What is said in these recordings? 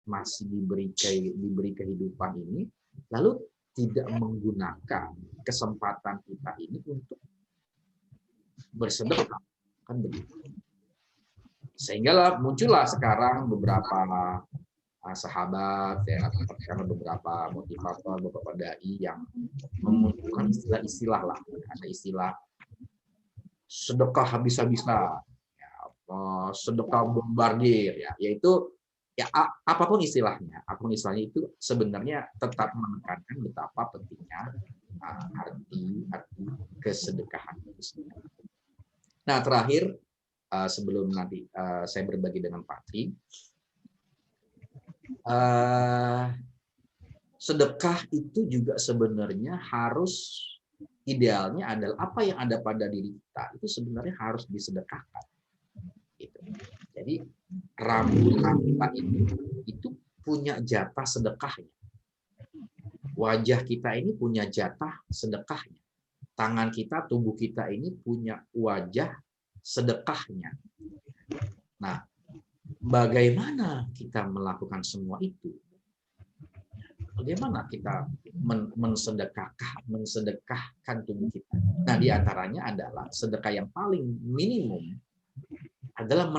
masih diberi kehidupan ini, lalu tidak menggunakan kesempatan kita ini untuk bersedekah, kan begitu. Sehingga muncullah sekarang beberapa sahabat ya, karena beberapa motivator, beberapa dai yang memunculkan istilah-istilah lah. Ada istilah sedekah habis-habisan, ya, sedekah bombardir, ya, yaitu ya apapun istilahnya itu sebenarnya tetap menekankan betapa pentingnya arti kesedekahan itu sendiri. Nah, terakhir sebelum nanti saya berbagi dengan Pak Tri, sedekah itu juga sebenarnya harus, idealnya adalah apa yang ada pada diri kita itu sebenarnya harus disedekahkan. Gitu. Jadi rambut kita ini itu punya jatah sedekahnya. Wajah kita ini punya jatah sedekahnya. Tangan kita, tubuh kita ini punya wajah sedekahnya. Nah, bagaimana kita melakukan semua itu? Bagaimana kita mensedekahkan tubuh kita? Nah, diantaranya adalah sedekah yang paling minimum adalah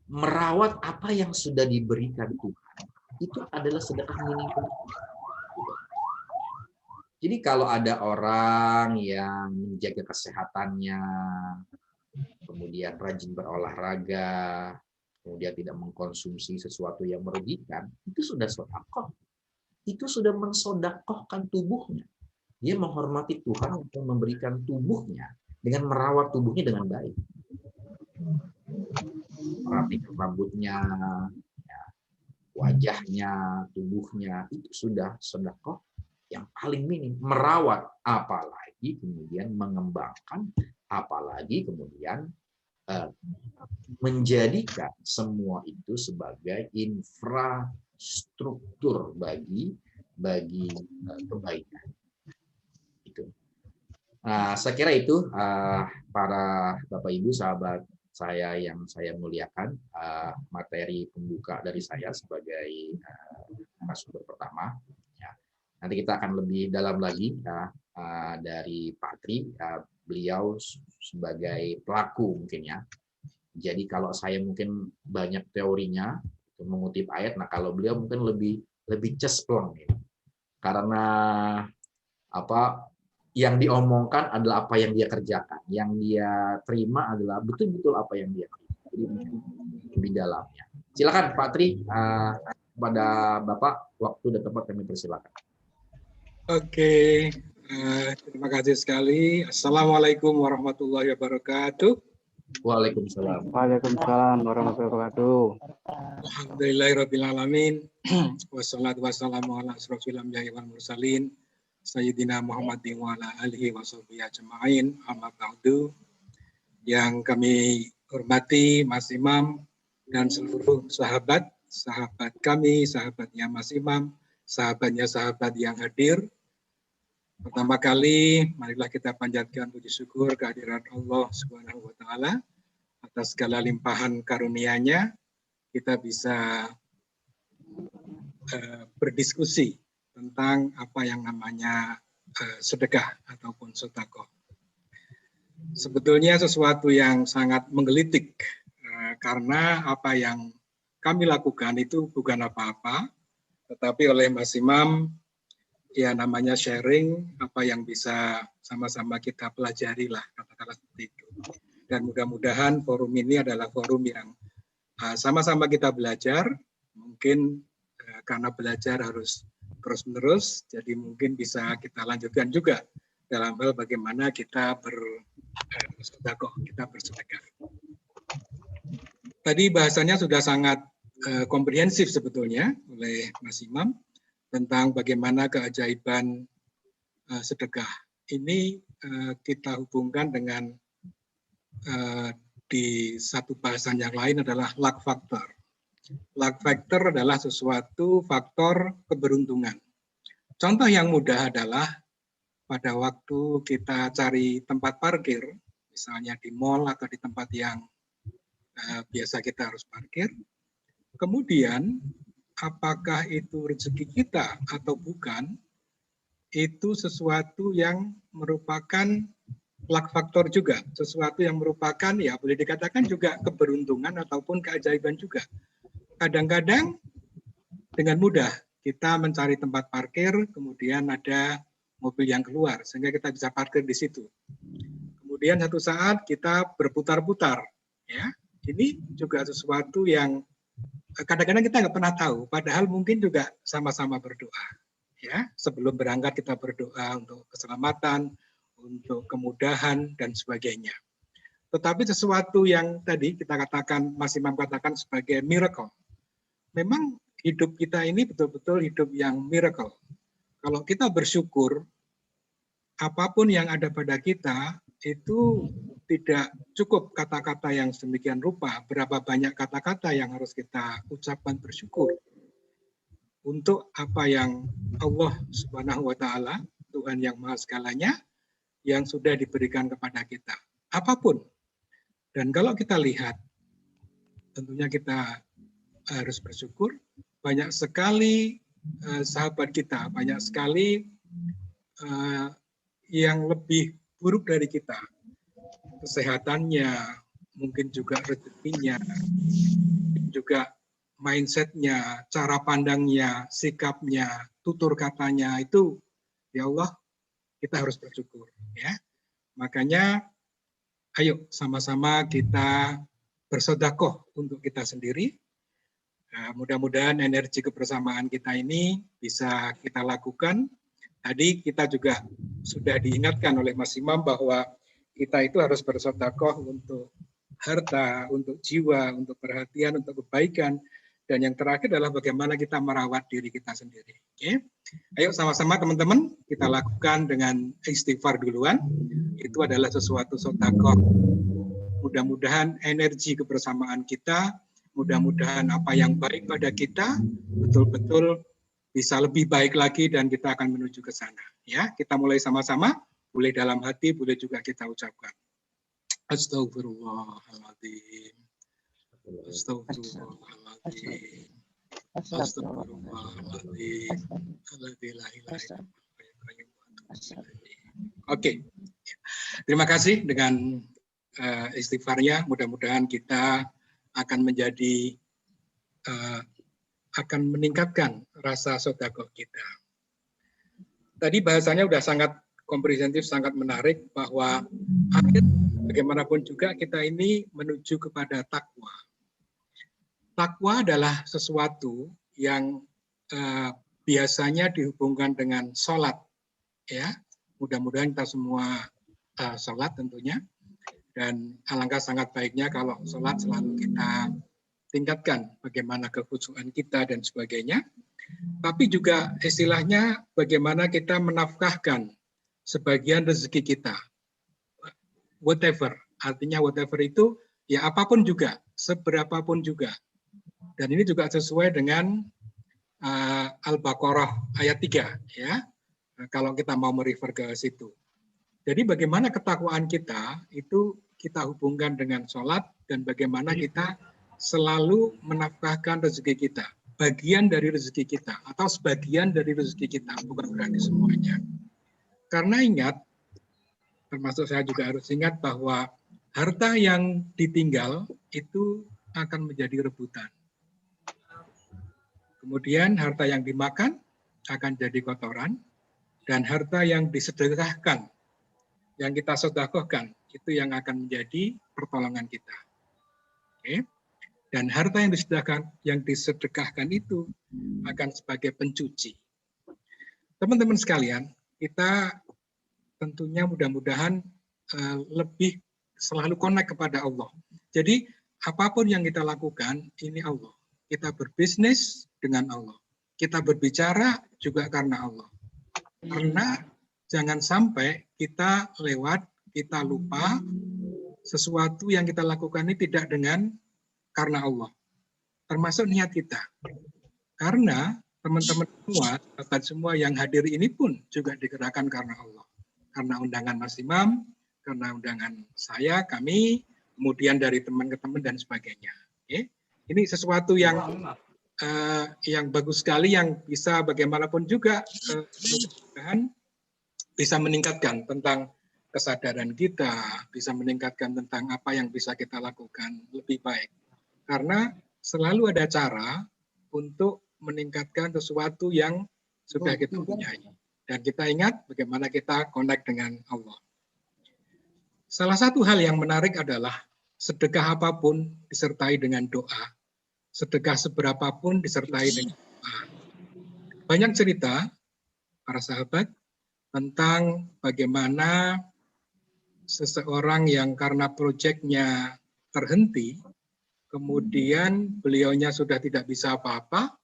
merawat apa yang sudah diberikan Tuhan. Itu adalah sedekah minimum. Jadi kalau ada orang yang menjaga kesehatannya, kemudian rajin berolahraga, kemudian tidak mengkonsumsi sesuatu yang merugikan, itu sudah sedekah. Itu sudah mensedekahkan tubuhnya. Dia menghormati Tuhan untuk memberikan tubuhnya dengan merawat tubuhnya dengan baik. Merapikan rambutnya, wajahnya, tubuhnya, itu sudah sedekah yang paling minim. Merawat, apalagi kemudian mengembangkan, apalagi kemudian menjadikan semua itu sebagai infrastruktur bagi kebaikan. Itu. Nah, saya kira itu para Bapak Ibu sahabat saya yang saya muliakan, materi pembuka dari saya sebagai narasumber pertama. Ya. Nanti kita akan lebih dalam lagi dari Pak Tri, beliau sebagai pelaku mungkin ya. Jadi kalau saya mungkin banyak teorinya, mengutip ayat, nah kalau beliau mungkin lebih cesplong ya. Karena yang diomongkan adalah apa yang dia kerjakan, yang dia terima adalah betul-betul apa yang dia terima. Jadi lebih dalamnya. Silakan Pak Tri, kepada Bapak, waktu dan tempat kami persilakan. Oke, terima kasih sekali. Assalamualaikum warahmatullahi wabarakatuh. Waalaikumsalam. Waalaikumsalam warahmatullahi wabarakatuh. Alhamdulillahirabbil alamin. Wassalatu wassalamu ala asrofil anbiya'i wal mursalin. Sayyidina Muhammadin wa ala alihi wa sahbihi ajma'in, amma ba'du. Yang kami hormati Mas Imam dan seluruh sahabat kami, sahabatnya Mas Imam, sahabatnya sahabat yang hadir. Pertama kali, marilah kita panjatkan puji syukur kehadirat Allah Subhanahu wa Ta'ala atas segala limpahan karunia-Nya. Kita bisa berdiskusi tentang apa yang namanya sedekah ataupun sedekah. Sebetulnya sesuatu yang sangat menggelitik karena apa yang kami lakukan itu bukan apa-apa, tetapi oleh Mas Imam ya namanya sharing apa yang bisa sama-sama kita pelajari lah, katakanlah seperti itu. Dan mudah-mudahan forum ini adalah forum yang sama-sama kita belajar, mungkin karena belajar harus terus-menerus, jadi mungkin bisa kita lanjutkan juga dalam hal bagaimana kita bersedekah, Tadi bahasanya sudah sangat komprehensif sebetulnya oleh Mas Imam tentang bagaimana keajaiban sedekah. Ini kita hubungkan dengan di satu bahasan yang lain adalah luck factor. Luck factor adalah sesuatu faktor keberuntungan. Contoh yang mudah adalah pada waktu kita cari tempat parkir, misalnya di mall atau di tempat yang biasa kita harus parkir, Kemudian, apakah itu rezeki kita atau bukan, itu sesuatu yang merupakan luck faktor juga, sesuatu yang merupakan ya boleh dikatakan juga keberuntungan ataupun keajaiban juga. Kadang-kadang dengan mudah kita mencari tempat parkir, kemudian ada mobil yang keluar sehingga kita bisa parkir di situ. Kemudian satu saat kita berputar-putar, ya. Ini juga sesuatu yang kadang-kadang kita nggak pernah tahu, padahal mungkin juga sama-sama berdoa. Ya, sebelum berangkat kita berdoa untuk keselamatan, untuk kemudahan dan sebagainya. Tetapi sesuatu yang tadi kita katakan, Mas Imam katakan sebagai miracle. Memang hidup kita ini betul-betul hidup yang miracle. Kalau kita bersyukur, apapun yang ada pada kita itu tidak cukup kata-kata yang sedemikian rupa. Berapa banyak kata-kata yang harus kita ucapkan bersyukur untuk apa yang Allah Subhanahu wa Ta'ala, Tuhan yang Maha Segalanya, yang sudah diberikan kepada kita. Apapun. Dan kalau kita lihat, tentunya kita harus bersyukur. Banyak sekali sahabat kita, banyak sekali yang lebih buruk dari kita. Kesehatannya, mungkin juga rezekinya, juga mindsetnya, cara pandangnya, sikapnya, tutur katanya, itu ya Allah kita harus bersyukur. Ya, makanya ayo sama-sama kita bersedekah untuk kita sendiri. Nah, mudah-mudahan energi kebersamaan kita ini bisa kita lakukan. Tadi kita juga sudah diingatkan oleh Mas Imam bahwa kita itu harus bersedekah untuk harta, untuk jiwa, untuk perhatian, untuk kebaikan. Dan yang terakhir adalah bagaimana kita merawat diri kita sendiri. Oke? Ayo sama-sama teman-teman kita lakukan dengan istighfar duluan. Itu adalah sesuatu sedekah. Mudah-mudahan energi kebersamaan kita, mudah-mudahan apa yang baik pada kita betul-betul bisa lebih baik lagi dan kita akan menuju ke sana. Ya, kita mulai sama-sama. Boleh dalam hati, boleh juga kita ucapkan. Astagfirullahaladzim. Astagfirullahaladzim. Astagfirullahaladzim. Oke. Terima kasih dengan istighfarnya. Mudah-mudahan kita akan menjadi akan meningkatkan rasa sedekah kita. Tadi bahasanya sudah sangat komprehensif, sangat menarik bahwa akhir bagaimanapun juga kita ini menuju kepada takwa. Takwa adalah sesuatu yang biasanya dihubungkan dengan sholat. Ya, mudah-mudahan kita semua sholat tentunya. Dan alangkah sangat baiknya kalau sholat selalu kita tingkatkan bagaimana kekhusyuan kita dan sebagainya. Tapi juga istilahnya bagaimana kita menafkahkan sebagian rezeki kita. Whatever, artinya whatever itu ya apapun juga, seberapapun juga. Dan ini juga sesuai dengan Al-Baqarah ayat 3 ya. Kalau kita mau merefer ke situ. Jadi bagaimana ketakwaan kita itu kita hubungkan dengan sholat dan bagaimana kita selalu menafkahkan rezeki kita. Bagian dari rezeki kita atau sebagian dari rezeki kita, bukan berarti semuanya. Karena ingat, termasuk saya juga harus ingat bahwa harta yang ditinggal itu akan menjadi rebutan. Kemudian harta yang dimakan akan jadi kotoran dan harta yang disedekahkan, yang kita sedekahkan, itu yang akan menjadi pertolongan kita. Oke. Dan harta yang disedekahkan itu akan sebagai pencuci. Teman-teman sekalian, kita tentunya mudah-mudahan lebih selalu connect kepada Allah. Jadi apapun yang kita lakukan, ini Allah. Kita berbisnis dengan Allah. Kita berbicara juga karena Allah. Karena jangan sampai kita lewat, kita lupa sesuatu yang kita lakukan ini tidak dengan karena Allah, termasuk niat kita. Karena teman-teman semua, sahabat semua yang hadir ini pun juga digerakkan karena Allah. Karena undangan Mas Imam, karena undangan saya, kami, kemudian dari teman ke teman dan sebagainya. Oke? Ini sesuatu yang bagus sekali, yang bisa bagaimanapun juga bisa meningkatkan tentang kesadaran kita, bisa meningkatkan tentang apa yang bisa kita lakukan lebih baik. Karena selalu ada cara untuk meningkatkan sesuatu yang sudah kita punyai. Dan kita ingat bagaimana kita connect dengan Allah. Salah satu hal yang menarik adalah sedekah apapun disertai dengan doa. Sedekah seberapapun disertai dengan doa. Banyak cerita para sahabat tentang bagaimana seseorang yang karena proyeknya terhenti, kemudian beliaunya sudah tidak bisa apa-apa,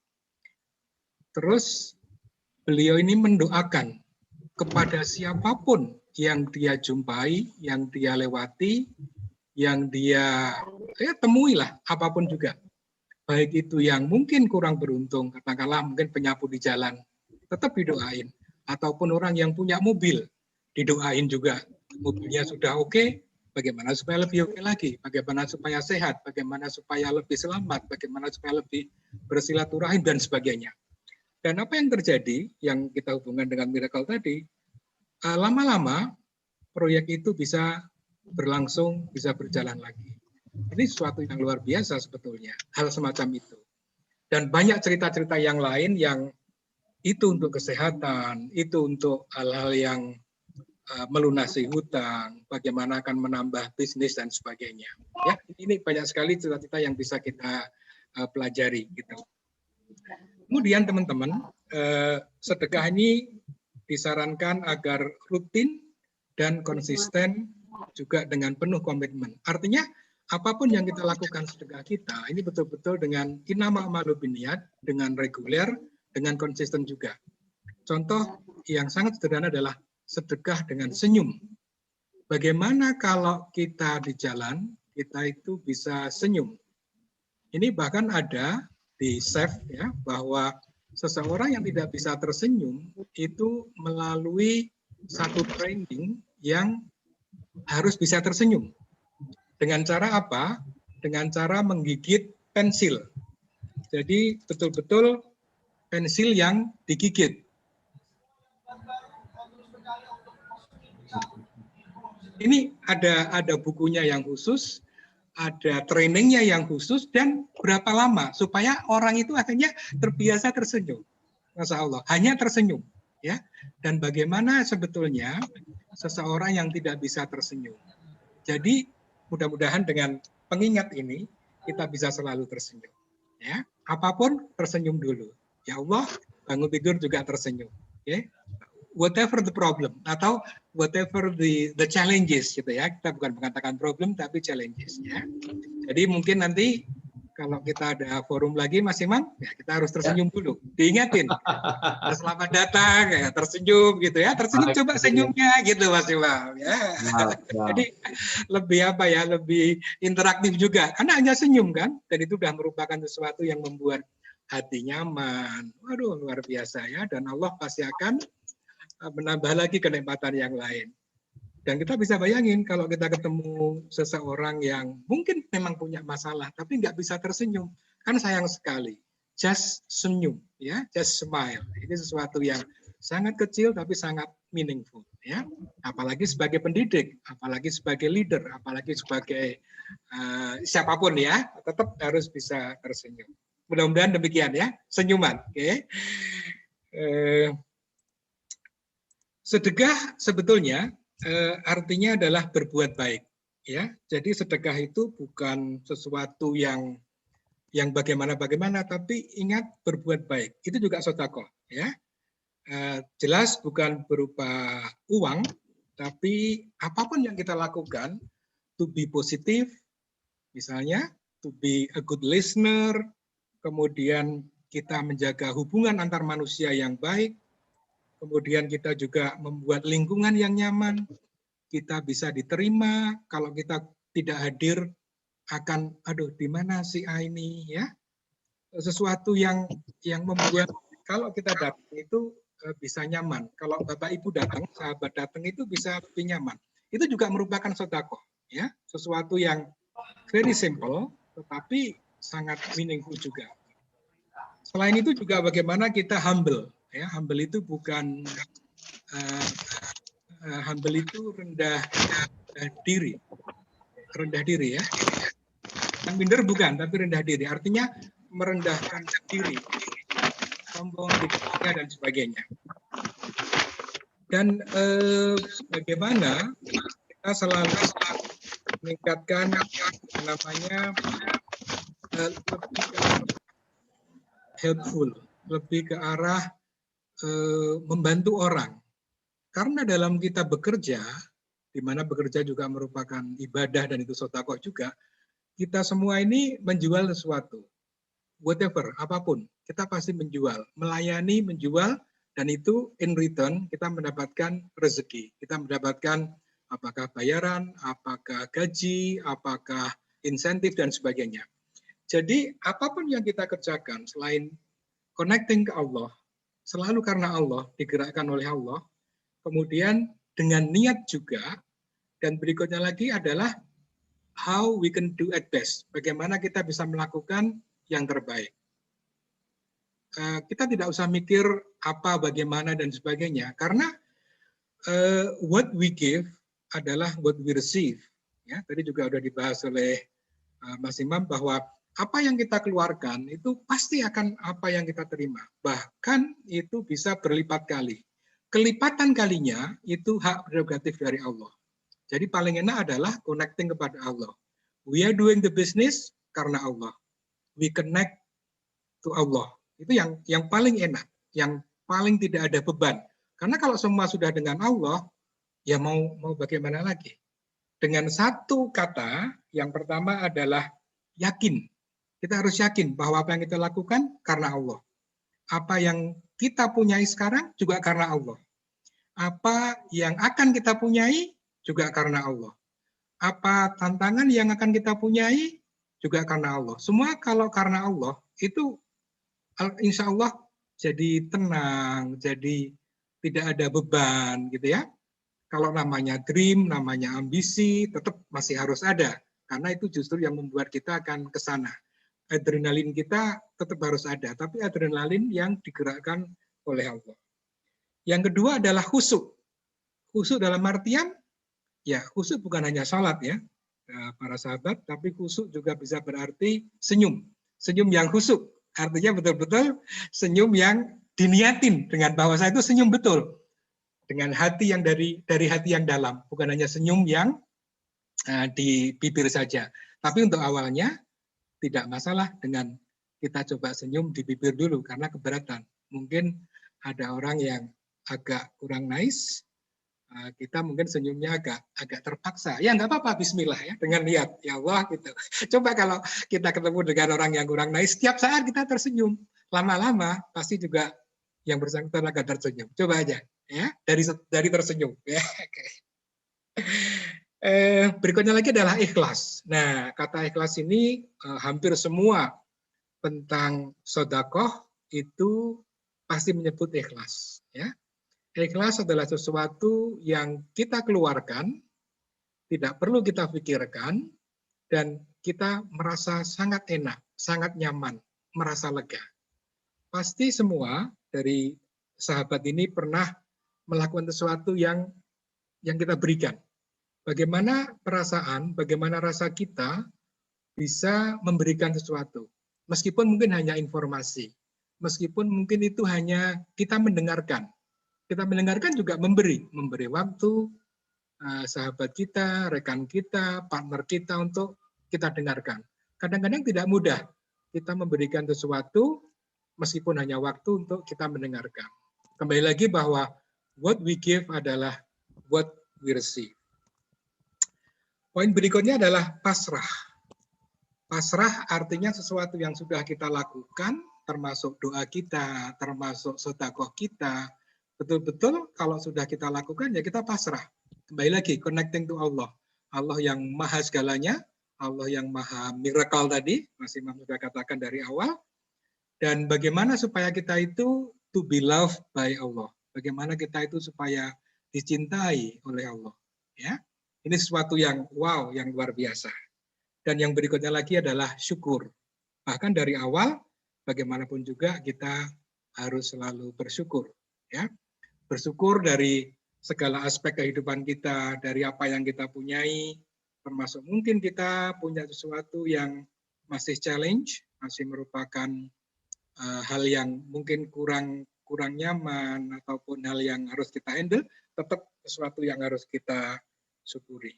terus beliau ini mendoakan kepada siapapun yang dia jumpai, yang dia lewati, yang dia temui lah, apapun juga. Baik itu yang mungkin kurang beruntung, katakanlah mungkin penyapu di jalan, tetap didoain. Ataupun orang yang punya mobil, didoain juga. Mobilnya sudah oke, bagaimana supaya lebih oke lagi, bagaimana supaya sehat, bagaimana supaya lebih selamat, bagaimana supaya lebih bersilaturahim, dan sebagainya. Dan apa yang terjadi, yang kita hubungkan dengan miracle tadi, lama-lama proyek itu bisa berlangsung, bisa berjalan lagi. Ini sesuatu yang luar biasa sebetulnya, hal semacam itu. Dan banyak cerita-cerita yang lain yang itu untuk kesehatan, itu untuk hal-hal yang melunasi hutang, bagaimana akan menambah bisnis dan sebagainya. Ya, ini banyak sekali cerita-cerita yang bisa kita pelajari. Gitu. Kemudian teman-teman, sedekah ini disarankan agar rutin dan konsisten juga dengan penuh komitmen. Artinya apapun yang kita lakukan sedekah kita, ini betul-betul dengan inama amalu biniat, dengan reguler, dengan konsisten juga. Contoh yang sangat sederhana adalah sedekah dengan senyum. Bagaimana kalau kita di jalan, kita itu bisa senyum. Ini bahkan ada di SEF ya, bahwa seseorang yang tidak bisa tersenyum itu melalui satu training yang harus bisa tersenyum. Dengan cara apa? Dengan cara menggigit pensil. Jadi betul-betul pensil yang digigit. Ini ada bukunya yang khusus, ada trainingnya yang khusus, dan berapa lama supaya orang itu akhirnya terbiasa tersenyum. Masya Allah, hanya tersenyum, ya. Dan bagaimana sebetulnya seseorang yang tidak bisa tersenyum. Jadi mudah-mudahan dengan pengingat ini kita bisa selalu tersenyum. Ya, apapun tersenyum dulu. Ya Allah, bangun tidur juga tersenyum. Okay? Whatever the problem atau whatever the challenges, gitu ya. Kita bukan mengatakan problem tapi challenges. Ya. Jadi mungkin nanti kalau kita ada forum lagi, Mas Imam, ya kita harus tersenyum dulu. Diingatin, selamat datang, ya, tersenyum gitu ya. Tersenyum, coba senyumnya gitu, Mas Imam. Ya. Jadi lebih apa ya, lebih interaktif juga. Karena hanya senyum kan, dan itu sudah merupakan sesuatu yang membuat hati nyaman. Waduh, luar biasa ya. Dan Allah pasti akan menambah lagi kenikmatan yang lain. Dan kita bisa bayangin kalau kita ketemu seseorang yang mungkin memang punya masalah, tapi nggak bisa tersenyum, kan sayang sekali. Just senyum, ya, just smile. Ini sesuatu yang sangat kecil tapi sangat meaningful, ya. Apalagi sebagai pendidik, apalagi sebagai leader, apalagi sebagai siapapun ya, tetap harus bisa tersenyum. Mudah-mudahan demikian ya, senyuman. Oke. Sedekah sebetulnya artinya adalah berbuat baik, ya. Jadi sedekah itu bukan sesuatu yang bagaimana, tapi ingat berbuat baik. Itu juga sedekah, ya. Jelas bukan berupa uang, tapi apapun yang kita lakukan, to be positive, misalnya to be a good listener, kemudian kita menjaga hubungan antar manusia yang baik. Kemudian kita juga membuat lingkungan yang nyaman, kita bisa diterima. Kalau kita tidak hadir, akan, aduh, di mana si A ini, ya? Sesuatu yang membuat kalau kita datang itu bisa nyaman. Kalau Bapak Ibu datang, sahabat datang itu bisa lebih nyaman. Itu juga merupakan sedekah, ya, sesuatu yang very simple, tetapi sangat meaningful juga. Selain itu juga bagaimana kita humble. Ya, humble itu bukan humble itu rendah diri ya. Yang minder bukan, tapi rendah diri. Artinya merendahkan diri, sombong, tidak dan sebagainya. Dan bagaimana kita selalu meningkatkan namanya lebih helpful, lebih ke arah membantu orang. Karena dalam kita bekerja, di mana bekerja juga merupakan ibadah dan itu sedekah juga, kita semua ini menjual sesuatu. Whatever, apapun, kita pasti menjual, melayani, menjual, dan itu in return kita mendapatkan rezeki. Kita mendapatkan apakah bayaran, apakah gaji, apakah insentif, dan sebagainya. Jadi apapun yang kita kerjakan selain connecting ke Allah, selalu karena Allah, digerakkan oleh Allah, kemudian dengan niat juga, dan berikutnya lagi adalah how we can do at best. Bagaimana kita bisa melakukan yang terbaik. Kita tidak usah mikir apa, bagaimana, dan sebagainya. Karena what we give adalah what we receive. Ya, tadi juga sudah dibahas oleh Mas Imam bahwa apa yang kita keluarkan itu pasti akan apa yang kita terima. Bahkan itu bisa berlipat kali. Kelipatan kalinya itu hak prerogatif dari Allah. Jadi paling enak adalah connecting kepada Allah. We are doing the business karena Allah. We connect to Allah. Itu yang paling enak, yang paling tidak ada beban. Karena kalau semua sudah dengan Allah, ya mau bagaimana lagi? Dengan satu kata, yang pertama adalah yakin. Kita harus yakin bahwa apa yang kita lakukan karena Allah. Apa yang kita punyai sekarang juga karena Allah. Apa yang akan kita punyai juga karena Allah. Apa tantangan yang akan kita punyai juga karena Allah. Semua kalau karena Allah itu insya Allah jadi tenang, jadi tidak ada beban gitu ya. Kalau namanya dream, namanya ambisi, tetap masih harus ada. Karena itu justru yang membuat kita akan ke sana. Adrenalin kita tetap harus ada, tapi adrenalin yang digerakkan oleh Allah. Yang kedua adalah khusyuk. Khusyuk dalam artian, ya khusyuk bukan hanya salat ya, para sahabat, tapi khusyuk juga bisa berarti senyum. Senyum yang khusyuk, artinya betul-betul senyum yang diniatin dengan bahwa saya itu senyum betul. Dengan hati yang dari hati yang dalam, bukan hanya senyum yang di bibir saja. Tapi untuk awalnya tidak masalah dengan kita coba senyum di bibir dulu karena keberatan. Mungkin ada orang yang agak kurang nice, kita mungkin senyumnya agak terpaksa. Ya nggak apa-apa, bismillah ya, dengan niat. Ya Allah gitu. Coba kalau kita ketemu dengan orang yang kurang nice, setiap saat kita tersenyum. Lama-lama pasti juga yang bersangkutan akan tersenyum. Coba aja ya, dari tersenyum. Ya, okay. Berikutnya lagi adalah ikhlas. Nah, kata ikhlas ini hampir semua tentang sedekah itu pasti menyebut ikhlas. Ya. Ikhlas adalah sesuatu yang kita keluarkan, tidak perlu kita pikirkan, dan kita merasa sangat enak, sangat nyaman, merasa lega. Pasti semua dari sahabat ini pernah melakukan sesuatu yang kita berikan. Bagaimana perasaan, bagaimana rasa kita bisa memberikan sesuatu. Meskipun mungkin hanya informasi, meskipun mungkin itu hanya kita mendengarkan. Kita mendengarkan juga memberi waktu, sahabat kita, rekan kita, partner kita untuk kita dengarkan. Kadang-kadang tidak mudah kita memberikan sesuatu meskipun hanya waktu untuk kita mendengarkan. Kembali lagi bahwa what we give adalah what we receive. Poin berikutnya adalah pasrah. Pasrah artinya sesuatu yang sudah kita lakukan, termasuk doa kita, termasuk sedekah kita, betul-betul kalau sudah kita lakukan ya kita pasrah. Kembali lagi connecting to Allah. Allah yang maha segalanya, Allah yang maha miracle tadi, Mas Imam sudah katakan dari awal. Dan bagaimana supaya kita itu to be loved by Allah. Bagaimana kita itu supaya dicintai oleh Allah. Ya, ini sesuatu yang wow, yang luar biasa. Dan yang berikutnya lagi adalah syukur. Bahkan dari awal, bagaimanapun juga kita harus selalu bersyukur, ya. Bersyukur dari segala aspek kehidupan kita, dari apa yang kita punyai, termasuk mungkin kita punya sesuatu yang masih challenge, masih merupakan hal yang mungkin kurang nyaman ataupun hal yang harus kita handle, tetap sesuatu yang harus kita syukuri.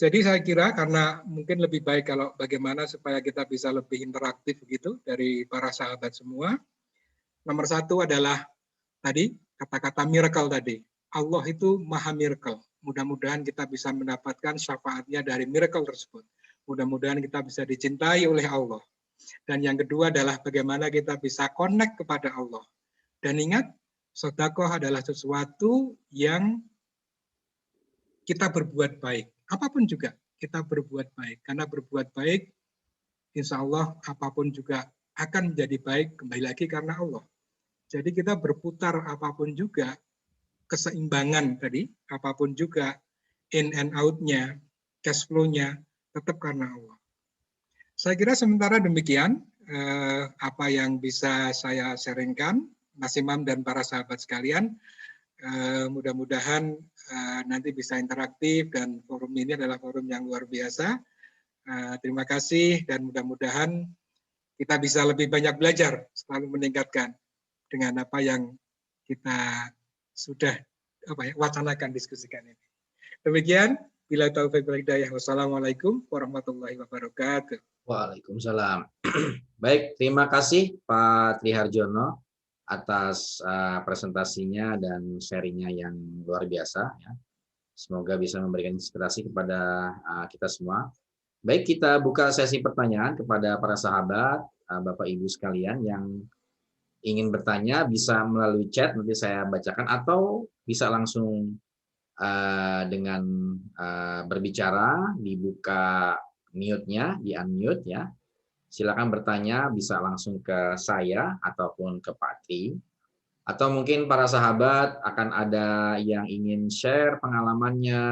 Jadi saya kira karena mungkin lebih baik kalau bagaimana supaya kita bisa lebih interaktif gitu dari para sahabat semua. Nomor satu adalah tadi kata-kata miracle tadi. Allah itu maha miracle. Mudah-mudahan kita bisa mendapatkan syafaatnya dari miracle tersebut. Mudah-mudahan kita bisa dicintai oleh Allah. Dan yang kedua adalah bagaimana kita bisa connect kepada Allah. Dan ingat, sedekah adalah sesuatu yang kita berbuat baik. Apapun juga kita berbuat baik. Karena berbuat baik, insya Allah apapun juga akan menjadi baik kembali lagi karena Allah. Jadi kita berputar apapun juga, keseimbangan tadi, apapun juga, in and out-nya, cash flow-nya, tetap karena Allah. Saya kira sementara demikian, apa yang bisa saya sharingkan, Mas Imam dan para sahabat sekalian, mudah-mudahan nanti bisa interaktif dan forum ini adalah forum yang luar biasa. Terima kasih dan mudah-mudahan kita bisa lebih banyak belajar, selalu meningkatkan dengan apa yang kita sudah wacanakan, diskusikan ini. Demikian, bila taufiq wal hidayah. Wassalamualaikum warahmatullahi wabarakatuh. Waalaikumsalam. Baik, terima kasih Pak Triharjono atas presentasinya dan sharingnya yang luar biasa. Ya. Semoga bisa memberikan inspirasi kepada kita semua. Baik, kita buka sesi pertanyaan kepada para sahabat, Bapak Ibu sekalian yang ingin bertanya bisa melalui chat, nanti saya bacakan, atau bisa langsung dengan berbicara, dibuka mute-nya, di-unmute ya. Silakan bertanya, bisa langsung ke saya ataupun ke Pak Tri. Atau mungkin para sahabat akan ada yang ingin share pengalamannya,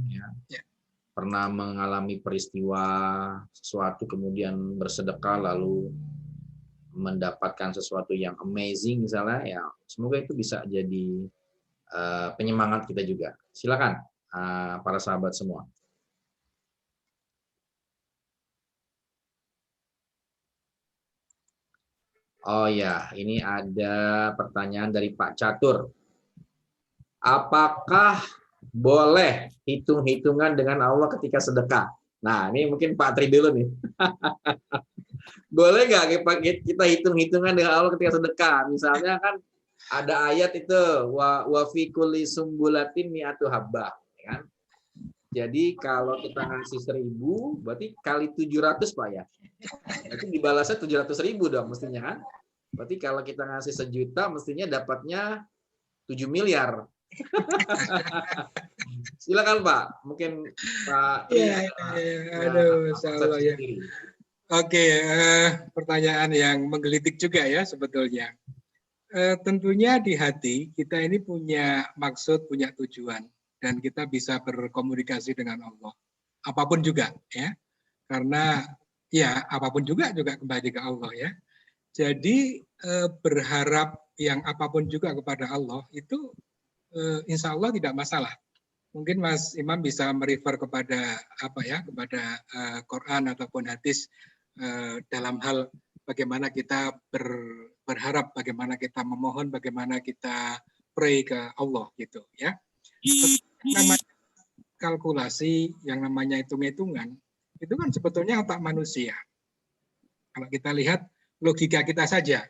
ya. Pernah mengalami peristiwa sesuatu kemudian bersedekah lalu mendapatkan sesuatu yang amazing misalnya, ya semoga itu bisa jadi penyemangat kita juga. Silakan para sahabat semua. Oh ya, ini ada pertanyaan dari Pak Catur. Apakah boleh hitung-hitungan dengan Allah ketika sedekah? Nah, ini mungkin Pak Tri dulu nih. Boleh nggak kita hitung-hitungan dengan Allah ketika sedekah? Misalnya kan ada ayat itu wa fi kulli sumbulatin mi'atu habbah, kan? Jadi kalau kita ngasih 1.000 berarti kali 700 Pak ya. Berarti dibalasnya 700.000 dong mestinya kan? Berarti kalau kita ngasih 1 juta mestinya dapatnya 7 miliar. Silakan Pak, mungkin Pak. Aduh, salah ya. Oke, pertanyaan yang menggelitik juga ya sebetulnya. Tentunya di hati kita ini punya maksud, punya tujuan, dan kita bisa berkomunikasi dengan Allah. Apapun juga ya, karena ya apapun juga kembali ke Allah ya. Jadi berharap yang apapun juga kepada Allah itu insya Allah tidak masalah. Mungkin Mas Imam bisa merefer kepada kepada Quran ataupun hadis dalam hal bagaimana kita berharap, bagaimana kita memohon, bagaimana kita pray ke Allah gitu ya. Namanya kalkulasi, yang namanya hitung-hitungan itu kan sebetulnya otak manusia. Kalau kita lihat logika kita saja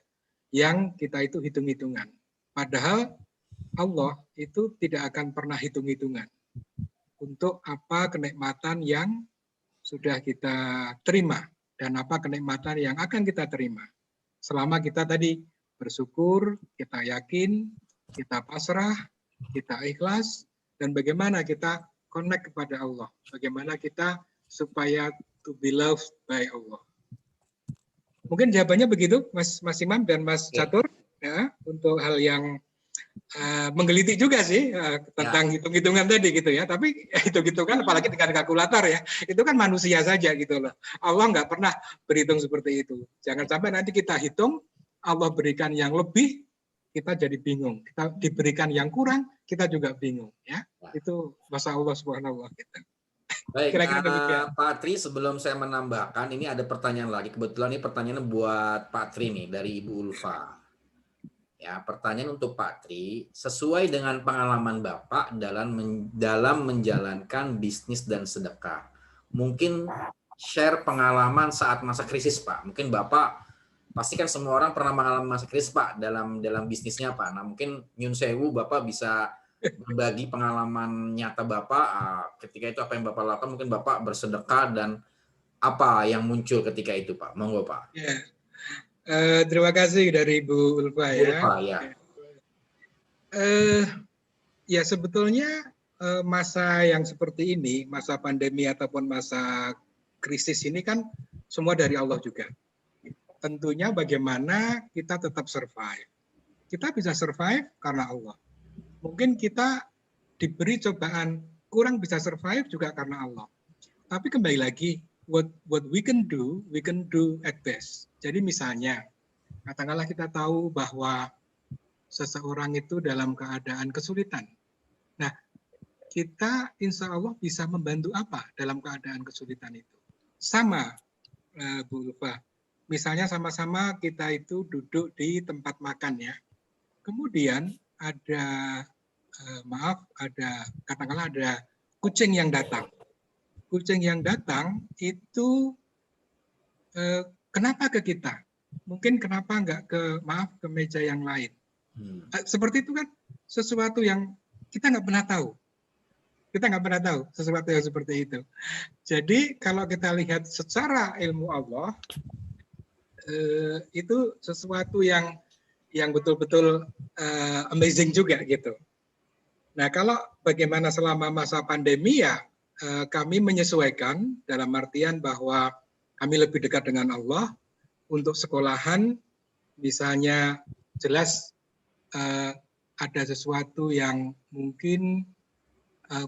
yang kita itu hitung-hitungan. Padahal Allah itu tidak akan pernah hitung-hitungan untuk apa kenikmatan yang sudah kita terima dan apa kenikmatan yang akan kita terima. Selama kita tadi bersyukur, kita yakin, kita pasrah, kita ikhlas, dan bagaimana kita connect kepada Allah. Bagaimana kita supaya to be loved by Allah. Mungkin jawabannya begitu, Mas Imam dan Mas Catur, ya, untuk hal yang menggelitik juga sih tentang hitung-hitungan tadi gitu ya. Tapi hitung-hitungan apalagi dengan kalkulator ya, itu kan manusia saja gitu loh. Allah nggak pernah berhitung seperti itu. Jangan sampai nanti kita hitung Allah berikan yang lebih, kita jadi bingung. Kita diberikan yang kurang, kita juga bingung ya. Itu masa Allah Subhanahu wa taala. Baik, Kira-kira demikian. Pak Tri, sebelum saya menambahkan, ini ada pertanyaan lagi. Kebetulan ini pertanyaannya buat Pak Tri nih, dari Ibu Ulfa. Ya, pertanyaan untuk Pak Tri, sesuai dengan pengalaman Bapak dalam menjalankan bisnis dan sedekah. Mungkin share pengalaman saat masa krisis, Pak. Mungkin Bapak, pasti kan semua orang pernah mengalami masa krisis, Pak, dalam bisnisnya, Pak. Nah, mungkin nyun sewu Bapak bisa berbagi pengalaman nyata Bapak ketika itu apa yang Bapak lakukan, mungkin Bapak bersedekah dan apa yang muncul ketika itu, Pak. Monggo, Pak. Ya. Terima kasih dari Bu Ulfa ya. Ulfa, ya. Ya sebetulnya masa yang seperti ini, masa pandemi ataupun masa krisis ini kan semua dari Allah juga. Tentunya bagaimana kita tetap survive. Kita bisa survive karena Allah. Mungkin kita diberi cobaan kurang bisa survive juga karena Allah. Tapi kembali lagi, what we can do at best. Jadi misalnya, katakanlah kita tahu bahwa seseorang itu dalam keadaan kesulitan. Nah, kita insya Allah bisa membantu apa dalam keadaan kesulitan itu? Sama, Bu Ulfa. Misalnya sama-sama kita itu duduk di tempat makan ya. Kemudian ada katakanlah ada kucing yang datang. Kucing yang datang itu kenapa ke kita? Mungkin kenapa nggak ke meja yang lain? Seperti itu kan sesuatu yang kita nggak pernah tahu. Kita nggak pernah tahu sesuatu yang seperti itu. Jadi kalau kita lihat secara ilmu Allah, itu sesuatu yang betul-betul amazing juga gitu. Nah, kalau bagaimana selama masa pandemi ya kami menyesuaikan dalam artian bahwa kami lebih dekat dengan Allah. Untuk sekolahan misalnya jelas ada sesuatu yang mungkin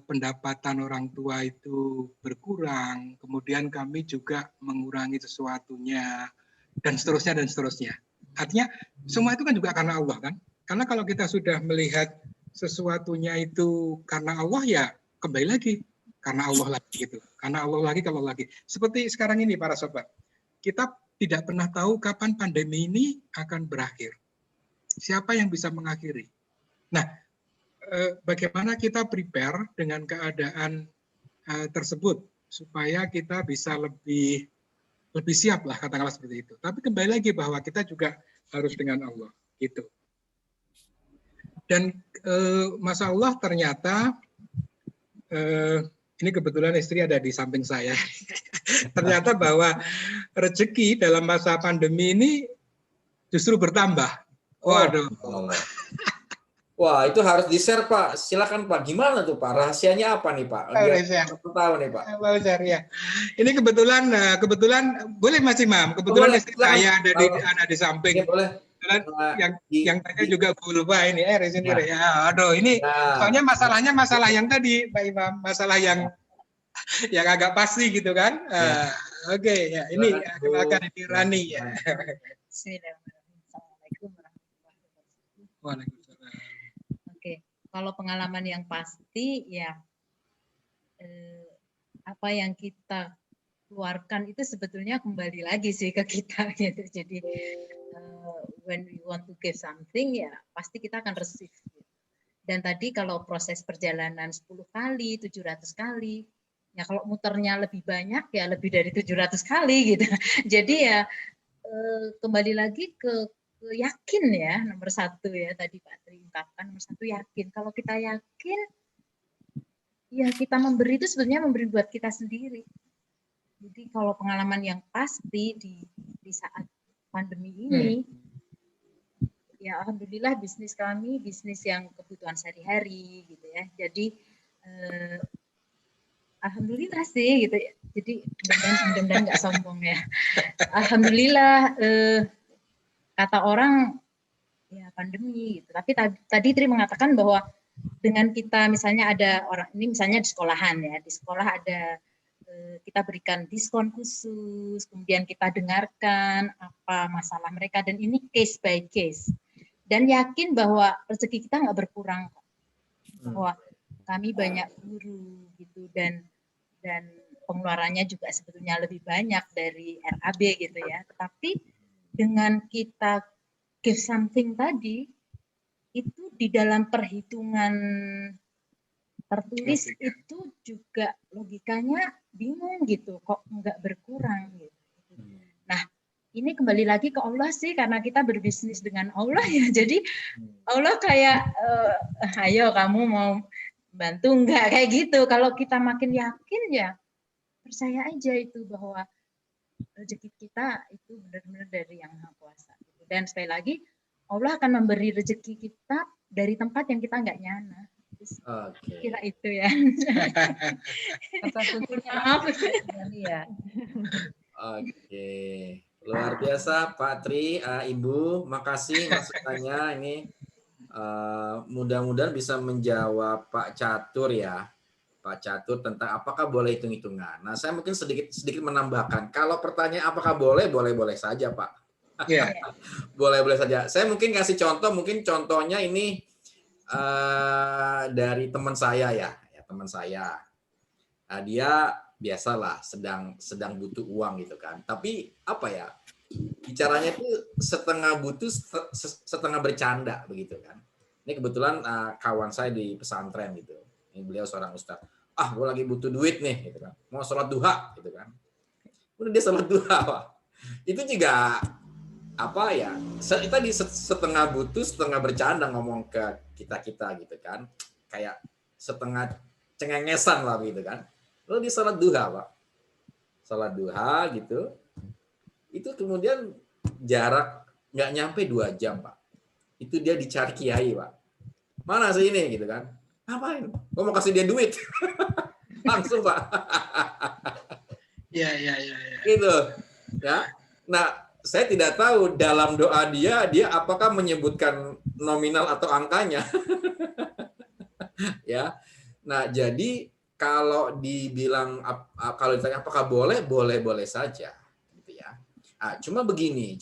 pendapatan orang tua itu berkurang, kemudian kami juga mengurangi sesuatunya dan seterusnya. Artinya semua itu kan juga karena Allah kan. Karena kalau kita sudah melihat sesuatunya itu karena Allah ya kembali lagi karena Allah lagi gitu. Karena Allah lagi kalau lagi. Seperti sekarang ini para sobat. Kita tidak pernah tahu kapan pandemi ini akan berakhir. Siapa yang bisa mengakhiri? Nah, bagaimana kita prepare dengan keadaan tersebut supaya kita bisa lebih siap lah katakanlah seperti itu. Tapi kembali lagi bahwa kita juga harus dengan Allah gitu. Dan Masya Allah ternyata ini kebetulan istri ada di samping saya. Ternyata bahwa rezeki dalam masa pandemi ini justru bertambah. Waduh. Wah, itu harus di-share, Pak. Silakan, Pak. Gimana tuh, Pak? Rahasianya apa nih, Pak? Biar tahu nih, Pak. Ya. Ini kebetulan boleh Mas Imam. Kebetulan istri saya ada di samping. Boleh. Yang tanya juga Bu Ulfa ini sendiri ya. Aduh, ini soalnya masalahnya masalah yang tadi Pak Imam, masalah yang agak pasti gitu kan. Oke, ya ini akan Rani ya. Assalamualaikum warahmatullahi wabarakatuh. Waalaikumsalam. Oke, kalau pengalaman yang pasti ya apa yang kita keluarkan itu sebetulnya kembali lagi sih ke kita gitu. Jadi when we want to give something ya pasti kita akan receive. Gitu. Dan tadi kalau proses perjalanan 10 kali, 700 kali, ya kalau muternya lebih banyak ya lebih dari 700 kali gitu. Jadi ya kembali lagi ke yakin ya nomor satu ya tadi Pak Tri ungkapkan nomor satu yakin. Kalau kita yakin ya kita memberi itu sebenarnya memberi buat kita sendiri. Jadi kalau pengalaman yang pasti di saat pandemi ini, ya alhamdulillah bisnis kami bisnis yang kebutuhan sehari-hari gitu ya. Jadi alhamdulillah sih gitu. Jadi mudah-mudahan nggak sombong ya. Alhamdulillah kata orang ya pandemi gitu. Tapi tadi Tri mengatakan bahwa dengan kita misalnya ada orang ini misalnya di sekolahan ya, di sekolah ada kita berikan diskon khusus, kemudian kita dengarkan apa masalah mereka dan ini case by case. Dan yakin bahwa rezeki kita nggak berkurang, bahwa kami banyak guru gitu dan pengeluarannya juga sebetulnya lebih banyak dari RAB gitu ya. Tetapi dengan kita give something tadi itu di dalam perhitungan tertulis itu juga logikanya bingung gitu, kok nggak berkurang gitu. Nah, ini kembali lagi ke Allah sih, karena kita berbisnis dengan Allah ya. Jadi Allah kayak, ayo kamu mau bantu nggak kayak gitu. Kalau kita makin yakin ya percaya aja itu bahwa rezeki kita itu benar-benar dari Yang Maha Kuasa. Dan sekali lagi Allah akan memberi rezeki kita dari tempat yang kita nggak nyana. Kira itu ya. Maaf. Ya. Oke, luar biasa Pak Tri, Ibu, makasih masukannya ini. Mudah-mudahan bisa menjawab Pak Catur ya, Pak Catur tentang apakah boleh hitung-hitungan. Nah, saya mungkin sedikit menambahkan. Kalau pertanyaan apakah boleh saja Pak. Yeah. Boleh saja. Saya mungkin kasih contoh, mungkin contohnya ini dari teman saya ya teman saya. Dia biasalah sedang butuh uang gitu kan. Tapi apa ya? Bicaranya itu setengah butuh, setengah bercanda begitu kan. Ini kebetulan kawan saya di pesantren gitu. Ini beliau seorang ustaz. Gue lagi butuh duit nih gitu kan. Mau sholat duha gitu kan. Udah dia sholat duha, Pak. Itu juga apa ya? Tadi setengah butuh, setengah bercanda ngomong ke kita gitu kan. Kayak setengah cengengesan lah gitu kan. Lalu dia sholat duha, Pak. Sholat duha gitu. Itu kemudian jarak nggak nyampe 2 jam, Pak. Itu dia dicari kiai, Pak. Mana sih ini gitu kan? Ngapain? Gue mau kasih dia duit. Langsung, Pak. Iya. Gitu. Ya. Nah, saya tidak tahu dalam doa dia apakah menyebutkan nominal atau angkanya. Ya. Nah, jadi kalau dibilang kalau ditanya apakah boleh saja gitu ya. Cuma begini.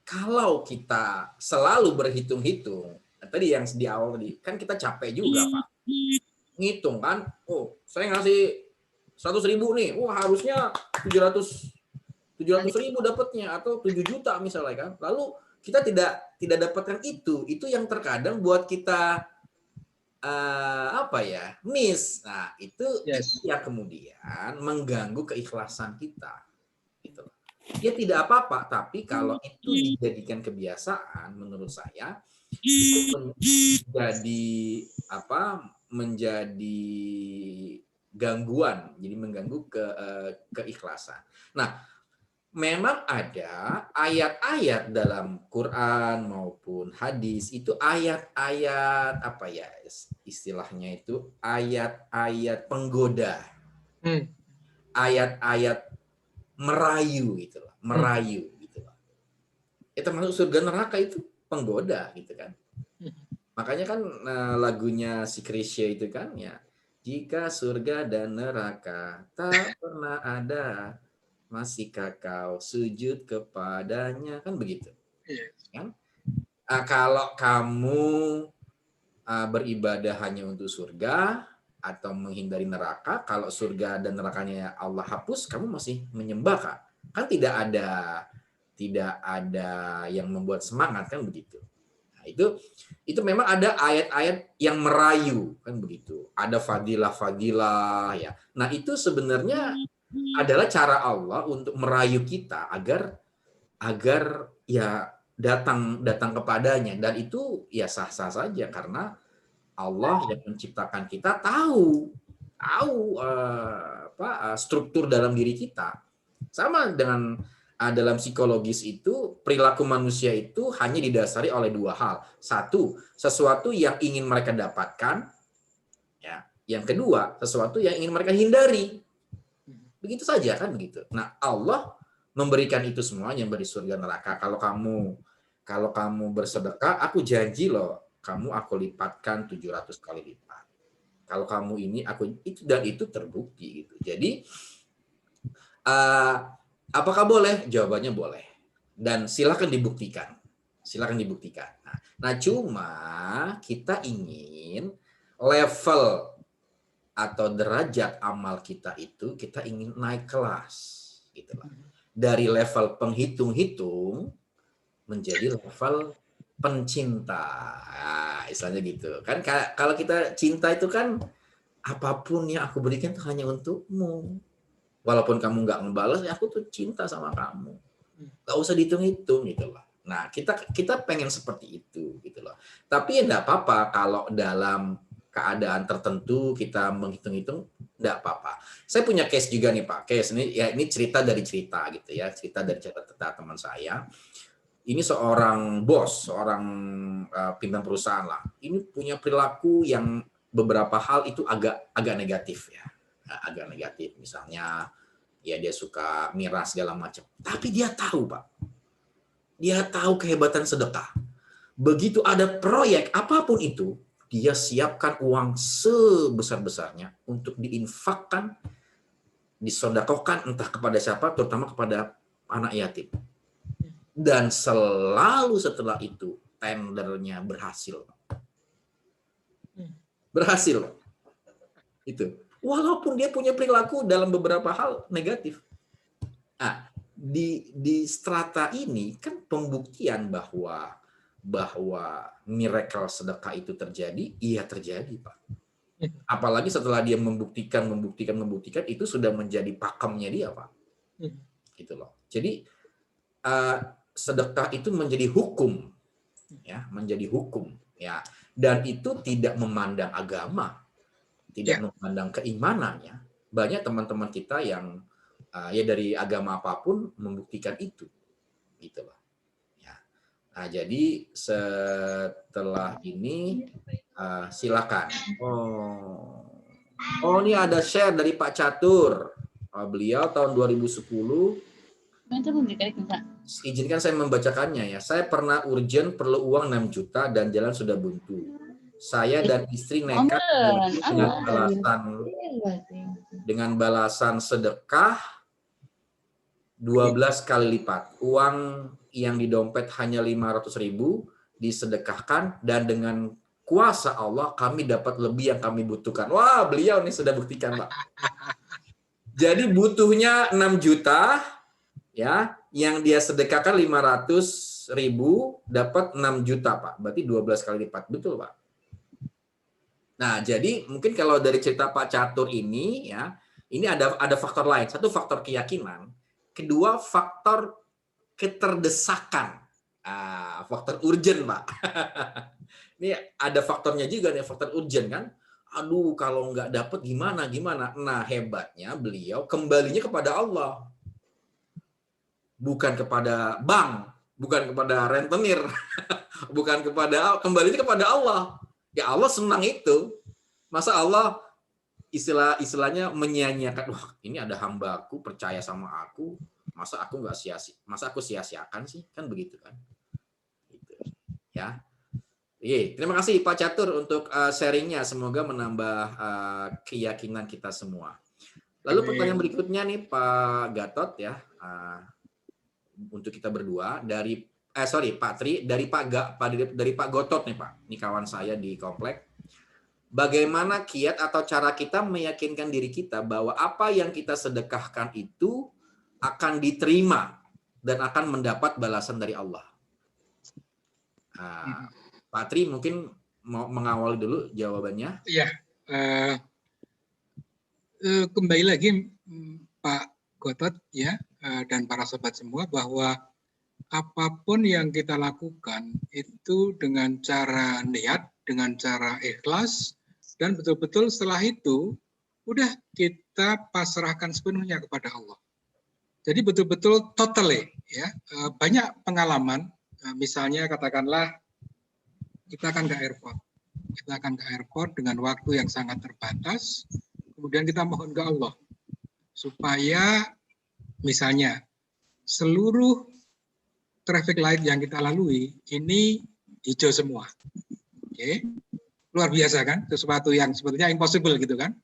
Kalau kita selalu berhitung-hitung, tadi yang di awal tadi, kan kita capek juga, Pak. Ngitung kan, saya ngasih 100.000 nih, harusnya 700.000 dapatnya atau 7 juta misalnya kan. Lalu kita tidak dapatkan itu yang terkadang buat kita miss. Nah, itu yang kemudian mengganggu keikhlasan kita. Gitu. Ya tidak apa-apa, tapi kalau itu dijadikan kebiasaan, menurut saya itu menjadi gangguan, jadi mengganggu keikhlasan. Nah, memang ada ayat-ayat dalam Quran maupun hadis itu ayat-ayat istilahnya itu ayat-ayat penggoda, ayat-ayat merayu gitu loh, itu termasuk surga neraka itu penggoda gitu kan. Makanya kan lagunya si Krisya itu kan ya, jika surga dan neraka tak pernah ada, masihkah kau sujud kepadanya, kan begitu kan. Kalau kamu beribadah hanya untuk surga atau menghindari neraka, kalau surga dan nerakanya Allah hapus, kamu masih menyembah kan tidak ada yang membuat semangat kan begitu. Nah, itu memang ada ayat-ayat yang merayu kan begitu, ada fadilah ya. Nah, itu sebenarnya adalah cara Allah untuk merayu kita agar ya datang kepadanya, dan itu ya sah-sah saja karena Allah yang menciptakan kita tahu struktur dalam diri kita. Sama dengan dalam psikologis itu, perilaku manusia itu hanya didasari oleh 2 hal. 1, sesuatu yang ingin mereka dapatkan, ya. Yang kedua, sesuatu yang ingin mereka hindari. Begitu saja kan begitu. Nah, Allah memberikan itu semuanya, memberi surga neraka. Kalau kamu kalau kamu bersedekah, aku janji loh, kamu aku lipatkan 700 kali lipat. Kalau kamu ini, aku itu, dan itu terbukti gitu. Jadi apakah boleh? Jawabannya boleh. Dan silakan dibuktikan. Silakan dibuktikan. Nah, cuma kita ingin level atau derajat amal kita itu, kita ingin naik kelas gitu lah. Dari level penghitung-hitung menjadi level pencinta. Nah, istilahnya gitu. Kan kalau kita cinta itu kan apapun yang aku berikan itu hanya untukmu. Walaupun kamu nggak ngebalas, ya aku tuh cinta sama kamu. Nggak usah dihitung-hitung gitu loh. Nah, kita pengen seperti itu gitu loh. Tapi ya nggak apa-apa kalau dalam keadaan tertentu kita menghitung-hitung, nggak apa-apa. Saya punya case juga nih Pak. Case ini cerita dari cerita gitu ya, cerita dari cerita teman saya. Ini seorang bos, seorang pimpinan perusahaan lah. Ini punya perilaku yang beberapa hal itu agak negatif ya, agak negatif. Misalnya, ya dia suka miras segala macam. Tapi dia tahu Pak, dia tahu kehebatan sedekah. Begitu ada proyek apapun itu, dia siapkan uang sebesar-besarnya untuk diinfakkan, disedekahkan entah kepada siapa, terutama kepada anak yatim. Dan selalu setelah itu tendernya berhasil. Berhasil. Itu. Walaupun dia punya perilaku dalam beberapa hal negatif. Nah, di strata ini kan pembuktian bahwa miracle sedekah itu terjadi, iya terjadi, Pak. Apalagi setelah dia membuktikan itu sudah menjadi pakemnya dia, Pak. Gitu loh. Jadi sedekah itu menjadi hukum, ya, menjadi hukum, ya, dan itu tidak memandang agama, tidak memandang keimanannya. Banyak teman-teman kita yang ya dari agama apapun membuktikan itu, gitu loh. Ya. Nah, jadi setelah ini silakan. Oh, ini ada share dari Pak Catur. Beliau tahun 2010. Izinkan saya membacakannya ya. Saya pernah urgent perlu uang 6 juta dan jalan sudah buntu. Saya dan istri nekat dengan balasan sedekah 12 kali lipat. Uang yang di dompet hanya 500.000 disedekahkan dan dengan kuasa Allah kami dapat lebih yang kami butuhkan. Wah, beliau nih sudah buktikan, Pak. Jadi butuhnya 6 juta, ya, yang dia sedekahkan 500.000 dapat 6 juta, Pak. Berarti 12 kali lipat. Betul, Pak. Nah, jadi mungkin kalau dari cerita Pak Catur ini, ya, ini ada faktor lain. Satu, faktor keyakinan. Kedua, faktor keterdesakan. Faktor urgent, Pak. Ini ada faktornya juga nih, faktor urgent kan. Aduh, kalau nggak dapat gimana? Nah, hebatnya beliau kembalinya kepada Allah. Bukan kepada bank, bukan kepada rentenir, bukan kepada, kembalinya kepada Allah. Ya Allah senang itu. Masa Allah istilahnya menyia-nyiakan, wah ini ada hambaku percaya sama aku, masa aku nggak masa aku sia-siakan sih, kan begitu kan? Gitu. Ya. Terima kasih Pak Catur untuk sharingnya, semoga menambah keyakinan kita semua. Lalu pertanyaan berikutnya nih Pak Gatot ya, untuk kita berdua dari Pak Tri, dari Pak Gotot nih Pak, ini kawan saya di komplek. Bagaimana kiat atau cara kita meyakinkan diri kita bahwa apa yang kita sedekahkan itu akan diterima dan akan mendapat balasan dari Allah? Pak Tri mungkin mau mengawali dulu jawabannya. Iya, kembali lagi Pak Gotot ya, dan para sobat semua, bahwa apapun yang kita lakukan itu dengan cara niat, dengan cara ikhlas, dan betul-betul setelah itu udah kita pasrahkan sepenuhnya kepada Allah. Jadi betul-betul totally ya. Banyak pengalaman, misalnya katakanlah kita akan ke airport. Kita akan ke airport dengan waktu yang sangat terbatas, kemudian kita mohon ke Allah supaya misalnya seluruh traffic light yang kita lalui ini hijau semua. Oke. Luar biasa kan? Sesuatu yang sebetulnya impossible gitu kan?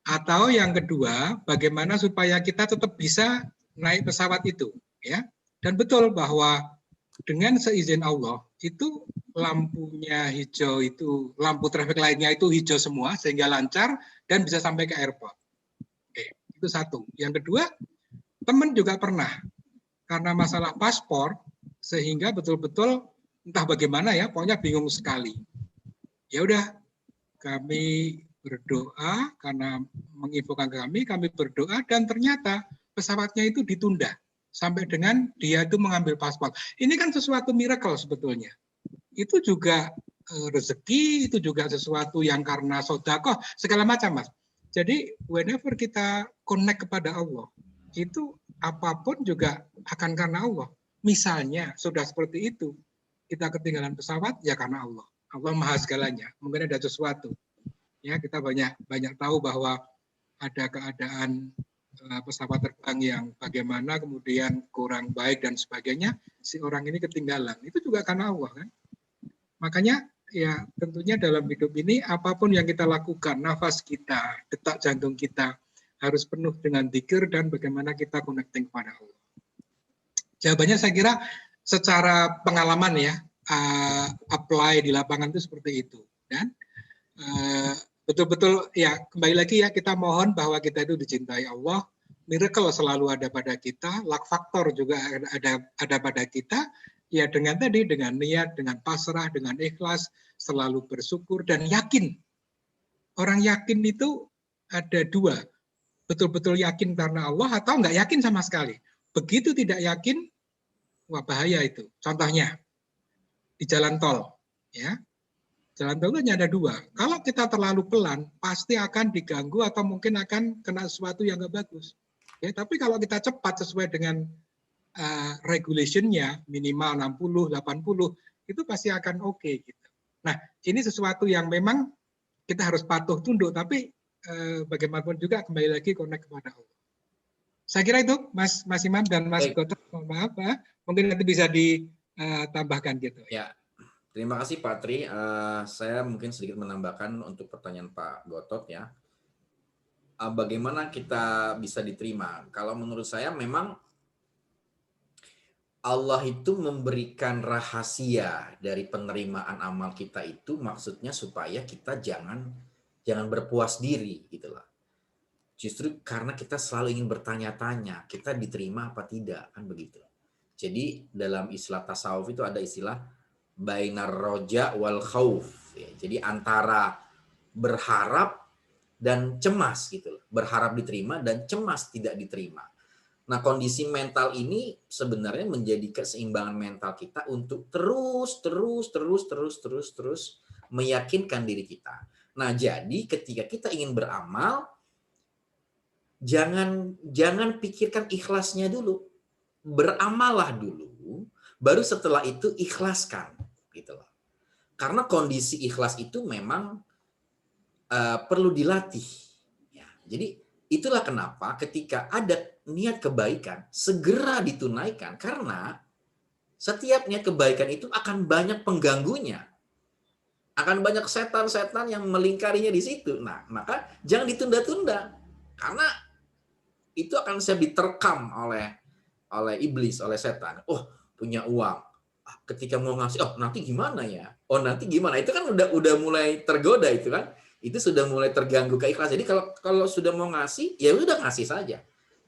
Atau yang kedua, bagaimana supaya kita tetap bisa naik pesawat itu, ya. Dan betul bahwa dengan seizin Allah itu lampunya hijau, itu lampu traffic light-nya itu hijau semua sehingga lancar dan bisa sampai ke airport. Oke, itu satu. Yang kedua, teman juga pernah karena masalah paspor sehingga betul-betul entah bagaimana ya, pokoknya bingung sekali. Ya udah, kami berdoa karena menginfokan kami berdoa dan ternyata pesawatnya itu ditunda sampai dengan dia itu mengambil paspor. Ini kan sesuatu miracle sebetulnya. Itu juga rezeki, itu juga sesuatu yang karena sedekah, segala macam, Mas. Jadi whenever kita connect kepada Allah, itu apapun juga akan karena Allah. Misalnya sudah seperti itu, kita ketinggalan pesawat ya karena Allah. Allah maha segalanya. Mungkin ada sesuatu. Ya, kita banyak tahu bahwa ada keadaan pesawat terbang yang bagaimana kemudian kurang baik dan sebagainya, si orang ini ketinggalan. Itu juga karena Allah kan. Makanya ya tentunya dalam hidup ini apapun yang kita lakukan, nafas kita, detak jantung kita harus penuh dengan dzikir dan bagaimana kita connecting kepada Allah. Jawabannya saya kira secara pengalaman ya, apply di lapangan itu seperti itu. Dan betul-betul ya kembali lagi ya, kita mohon bahwa kita itu dicintai Allah, miracle selalu ada pada kita, luck factor juga ada pada kita, ya dengan niat, dengan pasrah, dengan ikhlas, selalu bersyukur dan yakin. Orang yakin itu ada dua, betul-betul yakin karena Allah atau nggak yakin sama sekali. Begitu tidak yakin, wah bahaya itu. Contohnya di jalan tol, ya. Jalan tol itu hanya ada dua. Kalau kita terlalu pelan, pasti akan diganggu atau mungkin akan kena sesuatu yang nggak bagus. Ya, tapi kalau kita cepat sesuai dengan regulation-nya, minimal 60, 80, itu pasti akan oke. Gitu. Nah, ini sesuatu yang memang kita harus patuh tunduk, tapi bagaimanapun juga kembali lagi connect kepada Allah. Saya kira itu, Mas Imam dan Mas Gotot, mohon maaf, mungkin nanti bisa ditambahkan gitu. Ya. Terima kasih Pak Tri. Saya mungkin sedikit menambahkan untuk pertanyaan Pak Gotot ya. Bagaimana kita bisa diterima? Kalau menurut saya memang Allah itu memberikan rahasia dari penerimaan amal kita itu maksudnya supaya kita jangan berpuas diri gitulah. Justru karena kita selalu ingin bertanya-tanya, kita diterima apa tidak kan begitu. Jadi dalam istilah tasawuf itu ada istilah bainar roja wal khauf. Ya, jadi antara berharap dan cemas gitu loh. Berharap diterima dan cemas tidak diterima. Nah, kondisi mental ini sebenarnya menjadi keseimbangan mental kita untuk terus meyakinkan diri kita. Nah, jadi ketika kita ingin beramal, jangan pikirkan ikhlasnya dulu. Beramallah dulu, baru setelah itu ikhlaskan. Gitu loh. Karena kondisi ikhlas itu memang perlu dilatih. Ya, jadi itulah kenapa ketika ada niat kebaikan segera ditunaikan karena setiap niat kebaikan itu akan banyak pengganggunya, akan banyak setan-setan yang melingkarinya di situ. Nah, maka jangan ditunda-tunda karena itu akan bisa diterkam oleh iblis, oleh setan. Oh, punya uang. Ketika mau ngasih, oh nanti gimana ya? Oh nanti gimana? Itu kan udah mulai tergoda itu kan? Itu sudah mulai terganggu keikhlasan. Jadi kalau sudah mau ngasih, ya udah ngasih saja.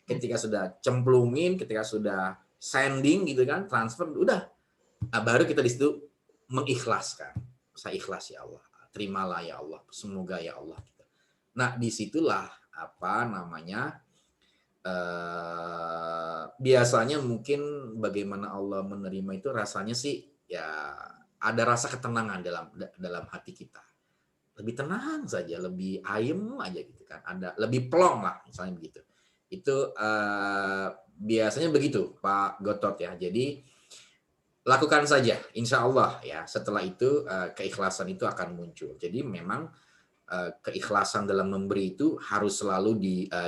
Ketika sudah cemplungin, ketika sudah sending gitu kan, transfer, udah. Nah, baru kita di situ mengikhlaskan. Saya ikhlas ya Allah. Terimalah ya Allah. Semoga ya Allah. Nah, disitulah biasanya mungkin bagaimana Allah menerima itu rasanya sih ya ada rasa ketenangan dalam hati kita, lebih tenang saja, lebih ayem aja gitu kan, ada lebih plong lah misalnya begitu. Itu biasanya begitu Pak Gotot ya. Jadi lakukan saja, insya Allah ya. Setelah itu keikhlasan itu akan muncul. Jadi memang keikhlasan dalam memberi itu harus selalu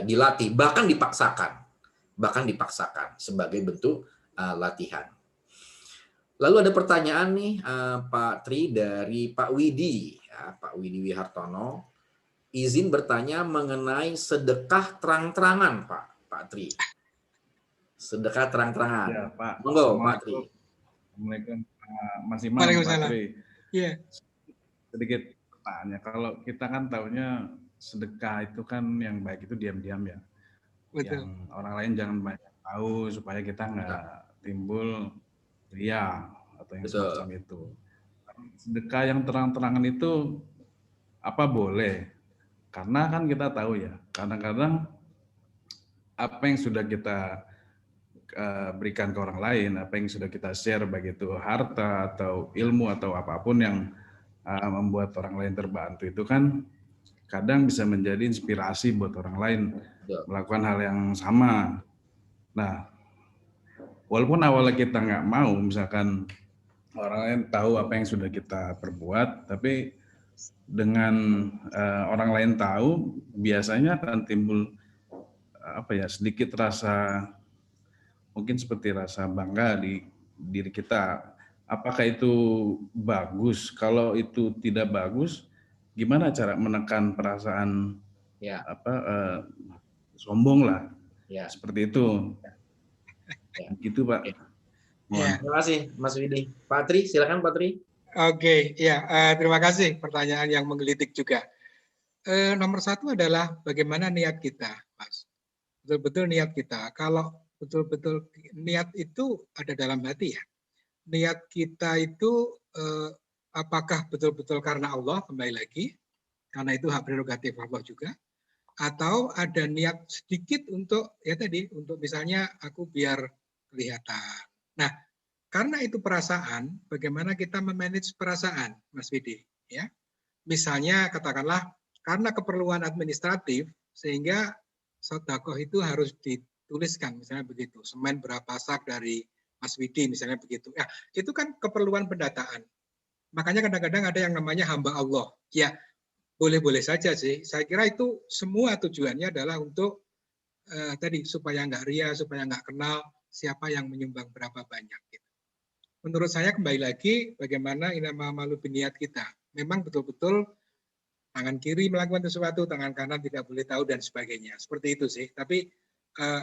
dilatih, bahkan dipaksakan sebagai bentuk latihan. Lalu ada pertanyaan nih Pak Tri dari Pak Widi, ya, Pak Widi Wihartono. Izin bertanya mengenai sedekah terang-terangan, Pak Tri. Sedekah terang-terangan. Ya, Pak. Monggo, Pak Tri. Assalamualaikum, Mas Imam, Pak Waalaikumsalam. Tri. Iya. Sedikit tanya, kalau kita kan taunya sedekah itu kan yang baik itu diam-diam ya. Betul. Yang orang lain jangan banyak tahu supaya kita nggak timbul ria atau yang Betul. semacam itu. Sedekah yang terang-terangan itu apa boleh? Karena kan kita tahu ya, kadang-kadang apa yang sudah kita berikan ke orang lain, apa yang sudah kita share, baik itu harta atau ilmu atau apapun yang membuat orang lain terbantu, itu kan kadang bisa menjadi inspirasi buat orang lain melakukan hal yang sama. Nah, walaupun awalnya kita nggak mau, misalkan orang lain tahu apa yang sudah kita perbuat, tapi dengan orang lain tahu, biasanya akan timbul sedikit rasa, mungkin seperti rasa bangga di diri kita. Apakah itu bagus? Kalau itu tidak bagus, gimana cara menekan perasaan sombong lah, seperti itu. Gitu, Pak. Ya. Terima kasih, Mas Widi. Pak Tri, silakan Pak Tri. Oke, ya, terima kasih pertanyaan yang menggelitik juga. Nomor satu adalah bagaimana niat kita, Mas. Betul-betul niat kita. Kalau betul-betul niat itu ada dalam hati ya. Niat kita itu apakah betul-betul karena Allah, kembali lagi, karena itu hak prerogatif Allah juga, atau ada niat sedikit untuk ya tadi, untuk misalnya aku biar kelihatan. Nah, karena itu perasaan, bagaimana kita memanage perasaan, Mas Widi? Ya, misalnya katakanlah karena keperluan administratif sehingga sedekah itu harus dituliskan, misalnya begitu. Semen berapa sak dari Mas Widi, misalnya begitu. Ya, itu kan keperluan pendataan. Makanya kadang-kadang ada yang namanya hamba Allah. Ya, boleh-boleh saja sih. Saya kira itu semua tujuannya adalah untuk tadi supaya nggak ria, supaya nggak kenal siapa yang menyumbang berapa banyak. Gitu. Menurut saya kembali lagi bagaimana inama malu biniat kita. Memang betul-betul tangan kiri melakukan sesuatu, tangan kanan tidak boleh tahu dan sebagainya. Seperti itu sih. Tapi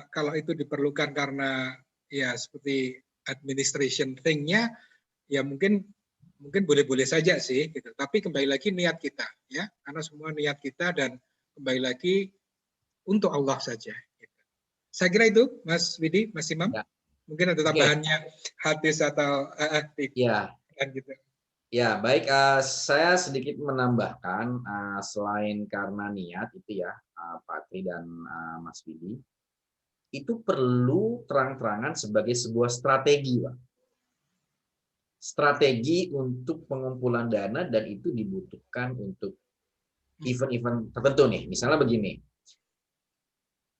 kalau itu diperlukan karena ya seperti administration thing-nya, ya mungkin boleh-boleh saja sih. Gitu. Tapi kembali lagi niat kita, ya, karena semua niat kita dan kembali lagi untuk Allah saja. Gitu. Saya kira itu, Mas Widi, Mas Imam. Ya. Mungkin ada tambahannya hadis atau ya. Gitu. Ya, baik. Saya sedikit menambahkan, selain karena niat itu ya, Pak Tri dan Mas Widi, itu perlu terang-terangan sebagai sebuah strategi, Pak. Strategi untuk pengumpulan dana, dan itu dibutuhkan untuk event-event tertentu nih. Misalnya begini,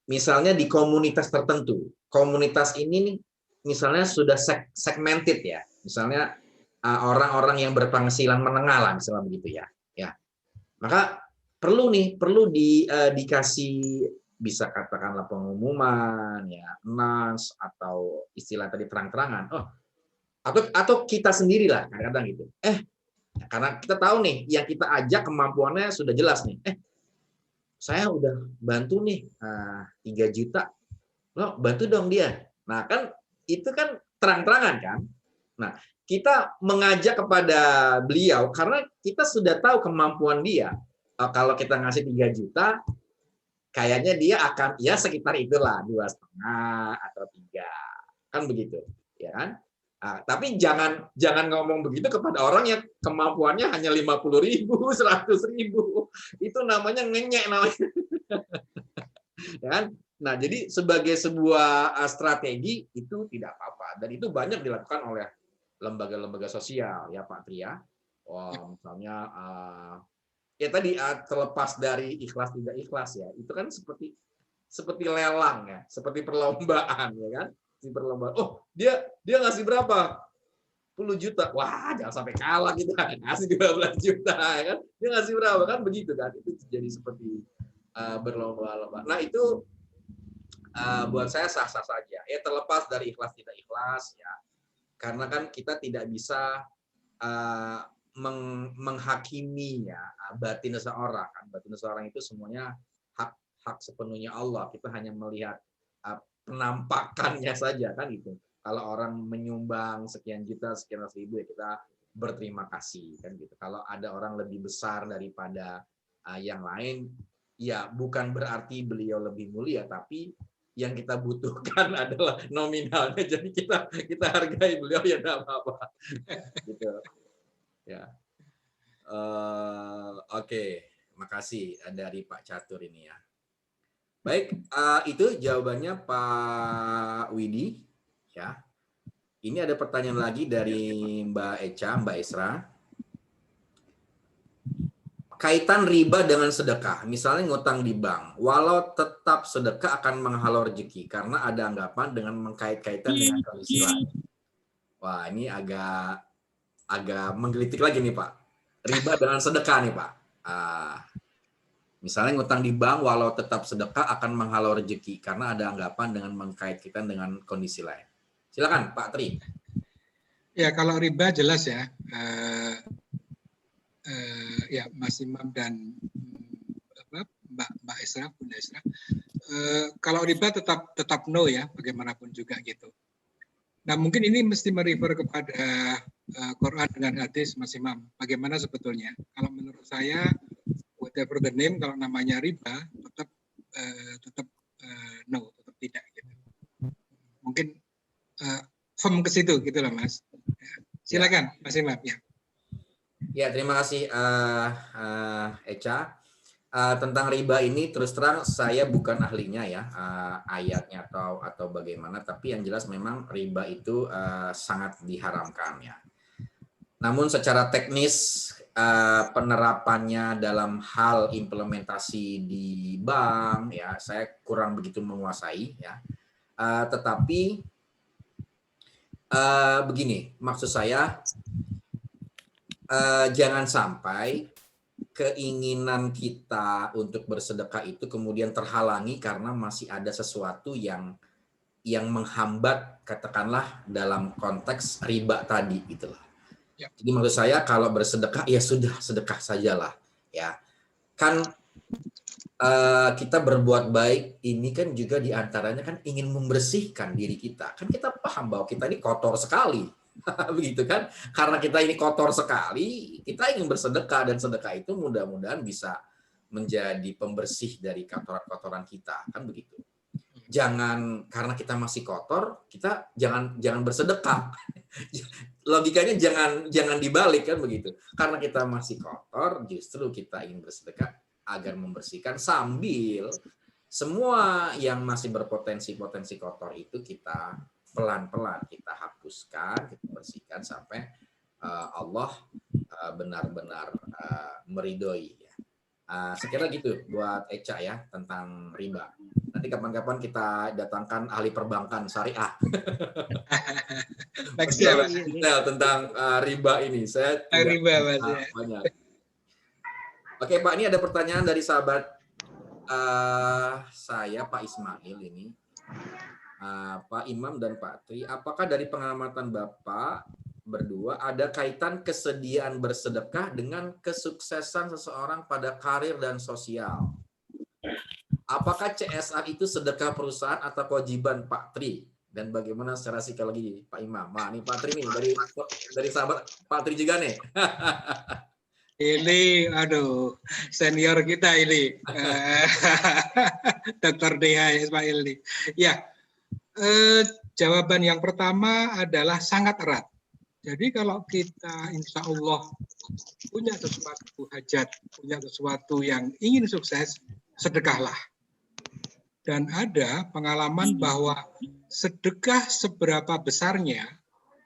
misalnya di komunitas tertentu, komunitas ini nih, misalnya sudah segmented ya, misalnya orang-orang yang berpenghasilan menengah lah, misalnya begitu ya. Ya, maka perlu dikasih, bisa katakanlah pengumuman, ya, announce, atau istilah tadi terang-terangan. Oh, atau kita sendirilah kadang-kadang gitu. Karena kita tahu nih, yang kita ajak kemampuannya sudah jelas nih. Saya udah bantu nih 3 juta, lo bantu dong dia. Nah kan itu kan terang-terangan kan. Nah, kita mengajak kepada beliau karena kita sudah tahu kemampuan dia. Kalau kita ngasih 3 juta, kayaknya dia akan ya sekitar itulah 2,5 atau 3, kan begitu, ya kan? Tapi jangan ngomong begitu kepada orang yang kemampuannya hanya 50.000, 100.000. Itu namanya ngenyek namanya. Ya kan? Nah, jadi sebagai sebuah strategi itu tidak apa-apa, dan itu banyak dilakukan oleh lembaga-lembaga sosial ya Pak Tria. Misalnya ya tadi terlepas dari ikhlas tidak ikhlas ya, itu kan seperti lelang ya, seperti perlombaan ya kan, perlombaan. Oh, dia ngasih berapa? 10 juta. Wah, jangan sampai kalah kita, ngasih 12 juta ya kan. Dia ngasih berapa, kan begitu kan. Itu jadi seperti berlomba-lomba. Nah, itu buat saya sah-sah saja. Ya terlepas dari ikhlas tidak ikhlas ya. Karena kan kita tidak bisa menghakimi ya batin seseorang. Kan batin seseorang itu semuanya hak sepenuhnya Allah. Kita hanya melihat penampakannya saja kan gitu. Kalau orang menyumbang sekian juta, sekian ratus ribu ya kita berterima kasih kan gitu. Kalau ada orang lebih besar daripada yang lain, ya bukan berarti beliau lebih mulia, tapi yang kita butuhkan adalah nominalnya. Jadi kita hargai beliau ya enggak apa-apa. Gitu. Ya. Oke, makasih dari Pak Catur ini ya. Baik, itu jawabannya Pak Widi. Ya, ini ada pertanyaan lagi dari Mbak Echa, Mbak Esra. Kaitan riba dengan sedekah, misalnya ngutang di bank, walau tetap sedekah akan menghalau rezeki karena ada anggapan dengan mengkait-kaitan dengan kondisi lain. Wah, ini agak menggelitik lagi nih Pak. Riba dengan sedekah nih Pak. Misalnya ngutang di bank, walau tetap sedekah akan menghalau rezeki karena ada anggapan dengan mengkait-kaitan dengan kondisi lain. Silakan Pak Tri. Ya, kalau riba jelas ya, ya Mas Imam dan Mbak Esra, Bunda Esra. Kalau riba tetap no ya, bagaimanapun juga gitu. Nah, mungkin ini mesti merefer kepada Quran dengan hadis Mas Imam. Bagaimana sebetulnya? Kalau menurut saya, whatever the name, kalau namanya riba tetap no, tetap tidak gitu. Mungkin firm ke situ gitu loh Mas. Silakan Mas Imam ya. Ya, terima kasih Echa. Tentang riba ini terus terang saya bukan ahlinya ya, ayatnya atau bagaimana, tapi yang jelas memang riba itu sangat diharamkan ya. Namun secara teknis penerapannya dalam hal implementasi di bank ya saya kurang begitu menguasai ya. Tetapi begini, maksud saya jangan sampai keinginan kita untuk bersedekah itu kemudian terhalangi karena masih ada sesuatu yang menghambat, katakanlah dalam konteks riba tadi gitulah. Ya. Jadi menurut saya kalau bersedekah ya sudah sedekah sajalah ya. Kan kita berbuat baik ini kan juga diantaranya kan ingin membersihkan diri kita. Kan kita paham bahwa kita ini kotor sekali. Begitu kan, karena kita ini kotor sekali, kita ingin bersedekah dan sedekah itu mudah-mudahan bisa menjadi pembersih dari kotoran-kotoran kita, kan begitu. Jangan karena kita masih kotor, kita jangan bersedekah. Logikanya jangan dibalik kan begitu. Karena kita masih kotor, justru kita ingin bersedekah agar membersihkan sambil semua yang masih berpotensi kotor itu kita pelan-pelan kita hapuskan, kita bersihkan sampai Allah benar-benar meridhoi. Sekira gitu buat Echa ya tentang riba. Nanti kapan-kapan kita datangkan ahli perbankan syariah. Tentang riba ini. Saya riba banyak. Oke Pak, ini ada pertanyaan dari sahabat saya Pak Ismail ini. Pak Imam dan Pak Tri, apakah dari pengamatan Bapak berdua ada kaitan kesediaan bersedekah dengan kesuksesan seseorang pada karir dan sosial? Apakah CSR itu sedekah perusahaan atau kewajiban Pak Tri? Dan bagaimana secara psikologi Pak Imam? Nah, ini Pak Tri nih dari sahabat Pak Tri juga nih. Ini, aduh, senior kita ini, Dr. Deha Ismail nih. Ya. Jawaban yang pertama adalah sangat erat. Jadi kalau kita insya Allah punya sesuatu hajat, punya sesuatu yang ingin sukses, sedekahlah. Dan ada pengalaman bahwa sedekah seberapa besarnya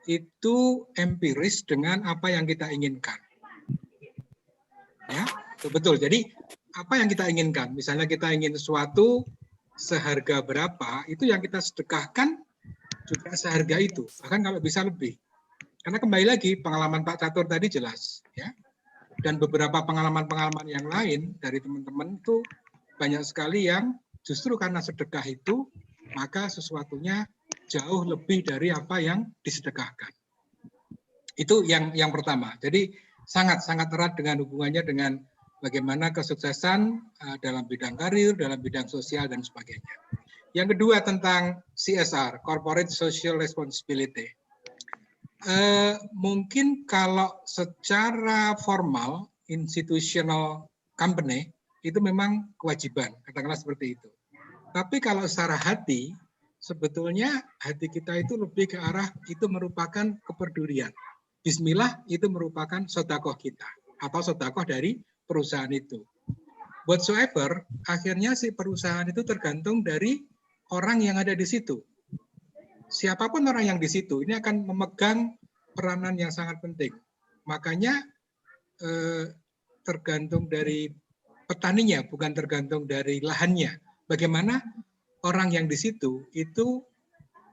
itu empiris dengan apa yang kita inginkan. Ya, betul. Jadi apa yang kita inginkan? Misalnya kita ingin sesuatu seharga berapa, itu yang kita sedekahkan juga seharga itu, bahkan kalau bisa lebih. Karena kembali lagi pengalaman Pak Catur tadi jelas, ya. Dan beberapa pengalaman-pengalaman yang lain dari teman-teman itu banyak sekali yang justru karena sedekah itu maka sesuatunya jauh lebih dari apa yang disedekahkan. Itu yang pertama. Jadi sangat erat dengan hubungannya dengan bagaimana kesuksesan dalam bidang karir, dalam bidang sosial dan sebagainya. Yang kedua tentang CSR, Corporate Social Responsibility. Mungkin kalau secara formal, institutional company, itu memang kewajiban, katakanlah seperti itu. Tapi kalau secara hati, sebetulnya hati kita itu lebih ke arah itu merupakan kepedulian. Bismillah itu merupakan sedekah kita atau sedekah dari perusahaan itu. Whatsoever, akhirnya si perusahaan itu tergantung dari orang yang ada di situ. Siapapun orang yang di situ, ini akan memegang peranan yang sangat penting. Makanya tergantung dari petaninya, bukan tergantung dari lahannya. Bagaimana orang yang di situ itu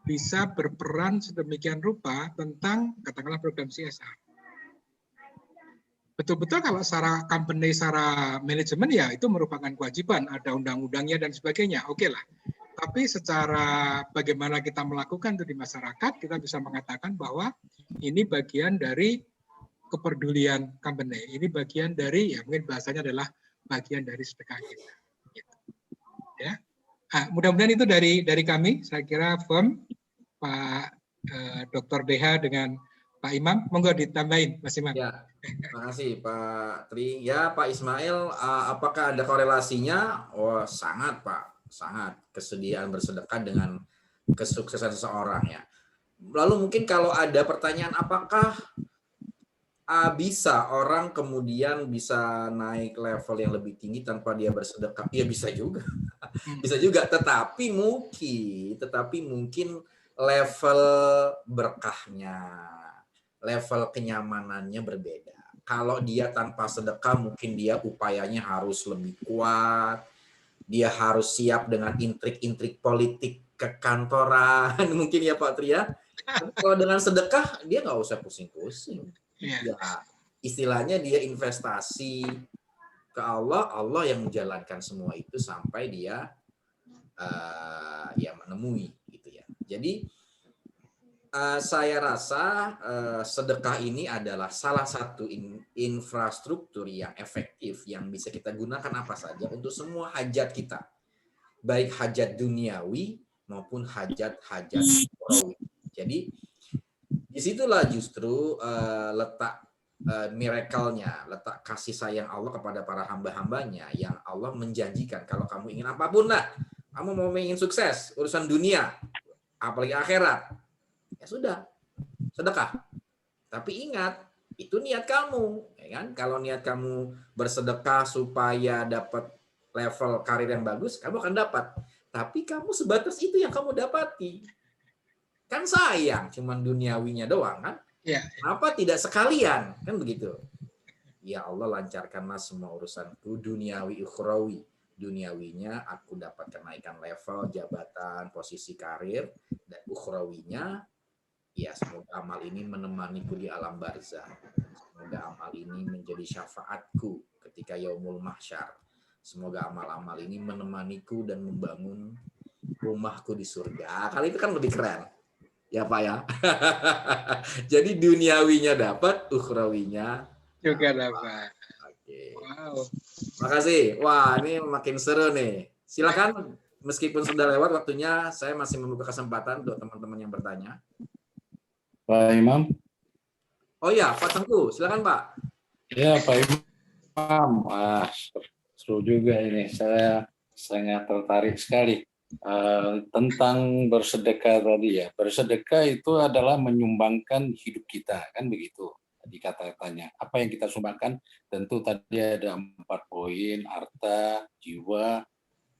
bisa berperan sedemikian rupa tentang katakanlah program CSR. Betul-betul kalau secara company, secara manajemen ya itu merupakan kewajiban, ada undang-undangnya dan sebagainya, oke lah. Tapi secara bagaimana kita melakukan itu di masyarakat, kita bisa mengatakan bahwa ini bagian dari kepedulian company, ini bagian dari, ya mungkin bahasanya adalah bagian dari sedekah kita. Gitu. Ya. Nah, mudah-mudahan itu dari kami, saya kira firm. Pak Dr. DH dengan Pak Imam, monggo ditambahin Mas Imam. Ya, terima kasih Pak Tri. Ya Pak Ismail, apakah ada korelasinya? Oh sangat Pak, sangat. Kesediaan bersedekah dengan kesuksesan seseorang ya. Lalu mungkin kalau ada pertanyaan, apakah bisa orang kemudian bisa naik level yang lebih tinggi tanpa dia bersedekah? Ya bisa juga, bisa juga. Tetapi mungkin level berkahnya, level kenyamanannya berbeda. Kalau dia tanpa sedekah, mungkin dia upayanya harus lebih kuat. Dia harus siap dengan intrik-intrik politik kekantoran, mungkin ya Pak Tria. Kalau dengan sedekah, dia nggak usah pusing-pusing. Ya, istilahnya dia investasi ke Allah, Allah yang menjalankan semua itu sampai dia ya menemui gitu ya. Jadi saya rasa sedekah ini adalah salah satu infrastruktur yang efektif yang bisa kita gunakan apa saja untuk semua hajat kita, baik hajat duniawi maupun hajat-hajat ukhrawi. Jadi disitulah justru letak miracle-nya, letak kasih sayang Allah kepada para hamba-hambanya yang Allah menjanjikan kalau kamu ingin apapun lah, kamu mau ingin sukses urusan dunia, apalagi akhirat, ya sudah, sedekah. Tapi ingat, itu niat kamu, ya kan? Kalau niat kamu bersedekah supaya dapat level karir yang bagus, kamu akan dapat. Tapi kamu sebatas itu yang kamu dapati. Kan sayang, cuman duniawinya doang kan? Ya. Kenapa tidak sekalian? Kan begitu. Ya Allah, lancarkanlah semua urusanku, duniawi ukhrawi. Duniawinya aku dapat kenaikan level, jabatan, posisi karir, dan ukhrawinya ya semoga amal ini menemaniku di alam barzah. Semoga amal ini menjadi syafaatku ketika yaumul mahsyar. Semoga amal-amal ini menemaniku dan membangun rumahku di surga. Kali itu kan lebih keren. Ya Pak ya. Jadi duniawinya dapat, ukhrawinya juga dapat. Oke. Wow. Makasih. Wah, ini makin seru nih. Silakan, meskipun sudah lewat waktunya, saya masih membuka kesempatan untuk teman-teman yang bertanya. Pak Imam. Oh ya, Pak Tengku, silakan Pak. Ya, Pak Imam. Seru juga ini. Saya sangat tertarik sekali tentang bersedekah tadi ya. Bersedekah itu adalah menyumbangkan hidup kita, kan begitu. Tadi kata-katanya. Apa yang kita sumbangkan? Tentu tadi ada 4 poin: harta, jiwa,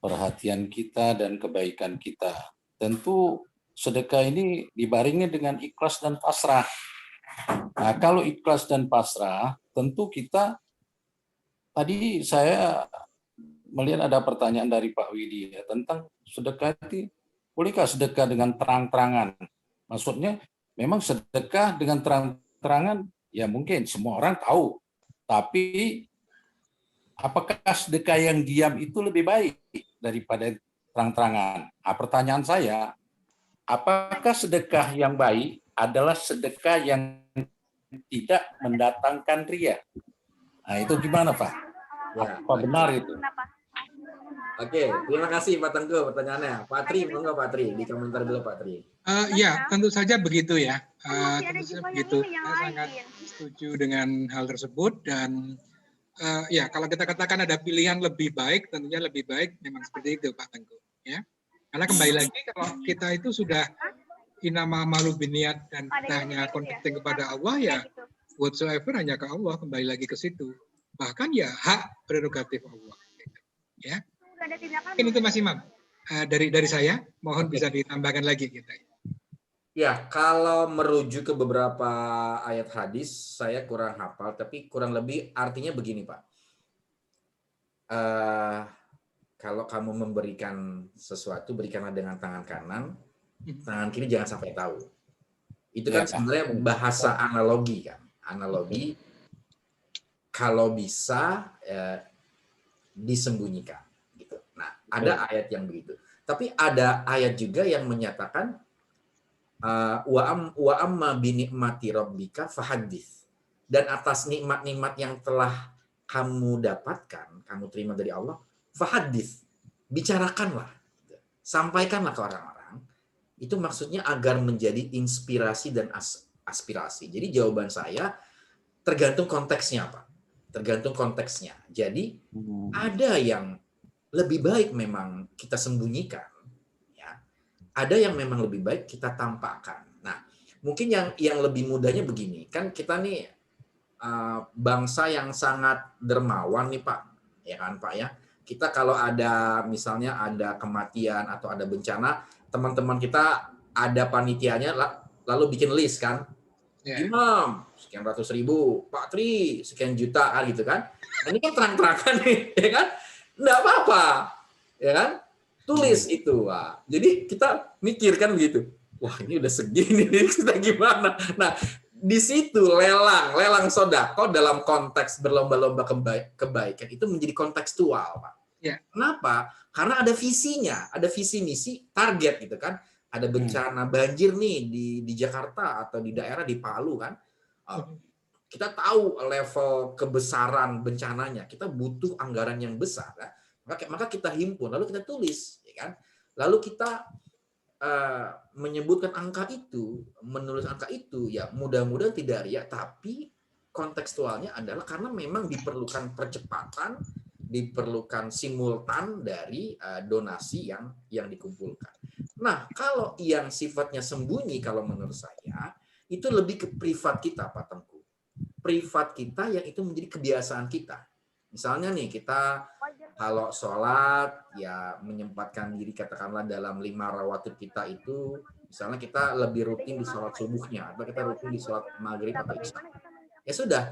perhatian kita, dan kebaikan kita. Tentu sedekah ini dibarengi dengan ikhlas dan pasrah. Nah, kalau ikhlas dan pasrah, tentu kita, tadi saya melihat ada pertanyaan dari Pak Widi ya, tentang sedekah itu, bolehkah sedekah dengan terang-terangan? Maksudnya, memang sedekah dengan terang-terangan, ya mungkin semua orang tahu. Tapi, apakah sedekah yang diam itu lebih baik daripada terang-terangan? Nah, pertanyaan saya, apakah sedekah yang baik adalah sedekah yang tidak mendatangkan ria. Nah, itu gimana, Pak? Ya. Apa benar itu? Oke, terima kasih Pak Tengku pertanyaannya. Pak Tri, monggo Pak Tri, di komentar dulu Pak Tri. Ya, tentu saja begitu ya. Tentu saja begitu. Saya sangat setuju dengan hal tersebut dan ya kalau kita katakan ada pilihan lebih baik, tentunya lebih baik memang seperti itu Pak Tengku. Ya, karena kembali lagi kalau kita itu sudah inama malu biniat dan kita hanya connecting kepada Allah ya, whatsoever hanya ke Allah, kembali lagi ke situ. Bahkan ya hak prerogatif Allah. Ya, mungkin itu Mas Imam. Dari saya, mohon bisa ditambahkan lagi kita. Ya, kalau merujuk ke beberapa ayat hadis, saya kurang hafal, tapi kurang lebih artinya begini, Pak. Kalau kamu memberikan sesuatu, berikanlah dengan tangan kanan, tangan kiri jangan sampai tahu. Itu kan sebenarnya bahasa analogi kan. Analogi, kalau bisa disembunyikan. Gitu. Nah, ada ayat yang begitu. Tapi ada ayat juga yang menyatakan wa amma bi ni'mati rabbika fahaddits. Dan atas nikmat-nikmat yang telah kamu dapatkan, kamu terima dari Allah, fahaddits. Bicarakanlah. Sampaikanlah ke orang-orang. Itu maksudnya agar menjadi inspirasi dan aspirasi. Jadi jawaban saya tergantung konteksnya, Pak. Tergantung konteksnya. Jadi ada yang lebih baik memang kita sembunyikan. Ada yang memang lebih baik kita tampakkan. Nah, mungkin yang lebih mudahnya begini, kan kita nih bangsa yang sangat dermawan nih Pak, ya kan Pak ya. Kita kalau ada misalnya ada kematian atau ada bencana, teman-teman kita ada panitianya lalu bikin list kan, Imam sekian ratus ribu, Pak Tri sekian juta kan gitu kan. Nah, ini kan terang-terangan nih, ya kan? Nggak apa-apa, ya kan? Tulis itu, Wah. Jadi kita mikir kan begitu. Wah ini udah segini nih kita gimana? Nah di situ lelang sodako dalam konteks berlomba-lomba kebaikan itu menjadi kontekstual, Pak. Ya. Kenapa? Karena ada visinya, ada visi misi, target gitu kan. Ada bencana banjir nih di Jakarta atau di daerah di Palu kan. Kita tahu level kebesaran bencananya. Kita butuh anggaran yang besar kan. Maka kita himpun, lalu kita tulis, ya kan? Lalu kita menyebutkan angka itu, menulis angka itu, ya mudah-mudahan tidak riak, tapi kontekstualnya adalah karena memang diperlukan percepatan, diperlukan simultan dari donasi yang dikumpulkan. Nah, kalau yang sifatnya sembunyi, kalau menurut saya, itu lebih ke privat kita, Pak Tengku. Privat kita yang itu menjadi kebiasaan kita. Misalnya nih, kita kalau sholat, ya menyempatkan diri katakanlah dalam 5 rawatib kita itu, misalnya kita lebih rutin di sholat subuhnya, atau kita rutin di sholat maghrib atau isya. Ya sudah,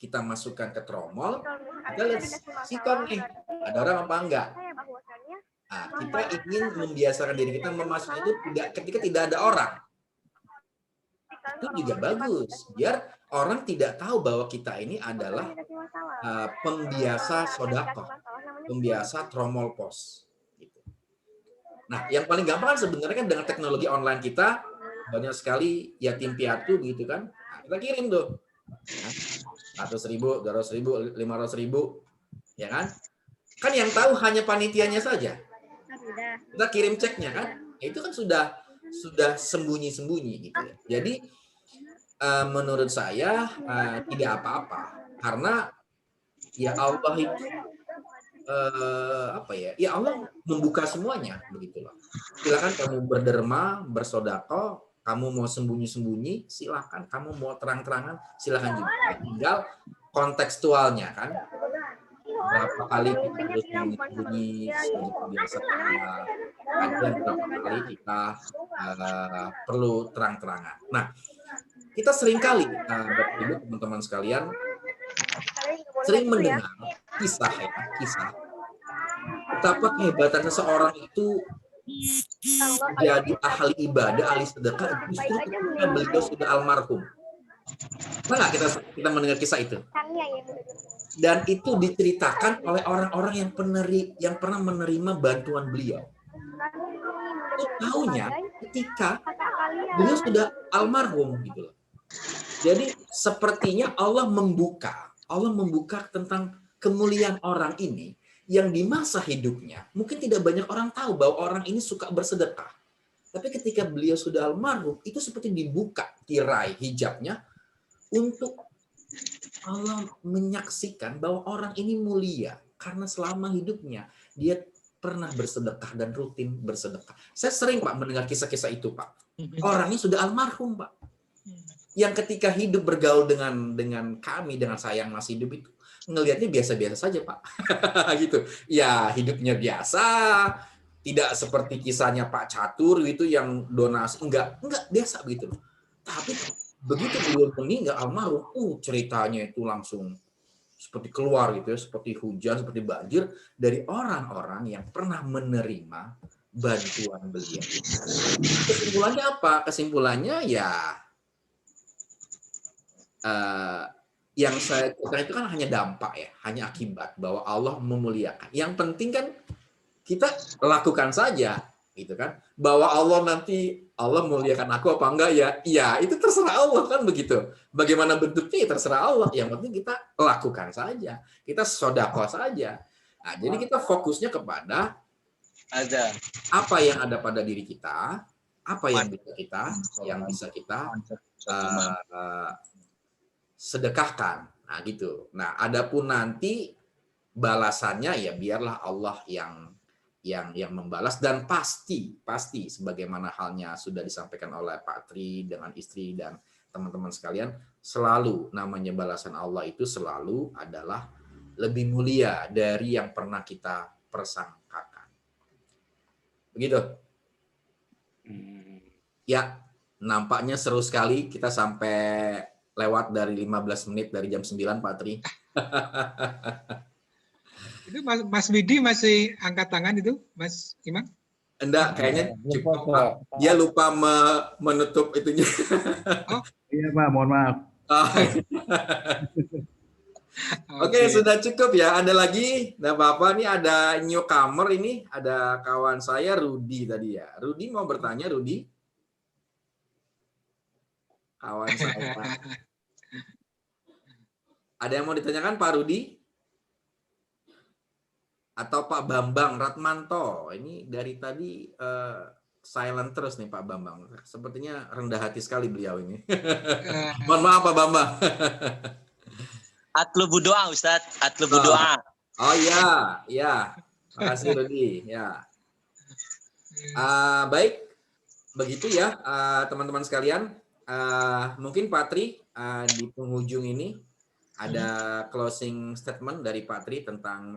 kita masukkan ke tromol, kita lihat sikon nih, ada orang apa enggak. Nah, kita ingin membiasakan diri kita memasukkan itu ketika tidak ada orang. Itu juga bagus, biar orang tidak tahu bahwa kita ini adalah pembiasa sodako, pembiasa tromol pos. Gitu. Nah, yang paling gampang kan sebenarnya kan dengan teknologi online kita banyak sekali yatim piatu gitu kan. Nah, kita kirim tuh, 100.000, 200.000, 500.000, ya kan? Kan yang tahu hanya panitianya saja. Kita kirim ceknya kan, itu kan sudah sembunyi-sembunyi gitu ya. Jadi menurut saya tidak apa-apa karena ya Allah itu ya Allah membuka semuanya begitulah. Silakan kamu berderma, bersodako, kamu mau sembunyi-sembunyi silakan, kamu mau terang-terangan silakan juga. Tinggal kontekstualnya kan. Berapa kali kita harus menyembunyi seperti biasa, ada berapa kali kita perlu terang-terangan. Nah, kita sering kali, Bapak Ibu, teman-teman sekalian, sering mendengar kisah betapa kehebatan seseorang itu jadi ahli ibadah, ahli sedekah justru ketika beliau sudah almarhum. Pernah nggak kita mendengar kisah itu? Dan itu diceritakan oleh orang-orang yang pernah menerima bantuan beliau. Tahunya ketika beliau sudah almarhum gitu loh. Jadi sepertinya Allah membuka tentang kemuliaan orang ini yang di masa hidupnya mungkin tidak banyak orang tahu bahwa orang ini suka bersedekah. Tapi ketika beliau sudah almarhum, itu seperti dibuka tirai hijabnya untuk Allah menyaksikan bahwa orang ini mulia karena selama hidupnya dia pernah bersedekah dan rutin bersedekah. Saya sering Pak mendengar kisah-kisah itu Pak. Orangnya sudah almarhum Pak. Yang ketika hidup bergaul dengan kami, dengan saya yang masih hidup itu, ngelihatnya biasa-biasa saja Pak. Gitu. Ya hidupnya biasa, tidak seperti kisahnya Pak Catur itu yang donasi, enggak biasa begitu. Tapi begitu beliau meninggal almarhum, ceritanya itu langsung seperti keluar gitu ya, seperti hujan, seperti banjir dari orang-orang yang pernah menerima bantuan beliau. Kesimpulannya apa? Kesimpulannya ya yang saya katakan itu kan hanya dampak ya, hanya akibat bahwa Allah memuliakan. Yang penting kan kita lakukan saja, gitu kan? Bahwa Allah muliakan aku apa enggak ya? Iya, itu terserah Allah kan begitu. Bagaimana bentuknya ya terserah Allah. Yang penting kita lakukan saja. Kita sedekah saja. Nah, jadi kita fokusnya kepada apa yang ada pada diri kita, apa yang bisa kita sedekahkan. Nah, gitu. Nah, adapun nanti balasannya ya biarlah Allah yang membalas, dan pasti sebagaimana halnya sudah disampaikan oleh Pak Tri dengan istri dan teman-teman sekalian, selalu namanya balasan Allah itu selalu adalah lebih mulia dari yang pernah kita persangkakan. Begitu. Ya, nampaknya seru sekali kita sampai lewat dari 15 menit dari jam 9 Pak Tri. Itu Mas Widi masih angkat tangan itu, Mas Imam? Enggak, kayaknya cukup Pak. Dia lupa menutup itunya. Oh. Iya Pak, mohon maaf. Oke, sudah cukup ya. Ada lagi? Nggak apa-apa, nih ada newcomer ini. Ada kawan saya, Rudi tadi ya. Rudi mau bertanya, Rudi? Kawan saya. Ada yang mau ditanyakan Pak Rudi? Atau Pak Bambang Ratmanto? Ini dari tadi silent terus nih Pak Bambang. Sepertinya rendah hati sekali beliau ini. Mohon maaf Pak Bambang. Atlubu doa Ustadz, atlubu doa. Oh iya. Makasih Rudi. Ya. Baik, begitu ya teman-teman sekalian. Mungkin Pak Tri di penghujung ini ada closing statement dari Pak Tri tentang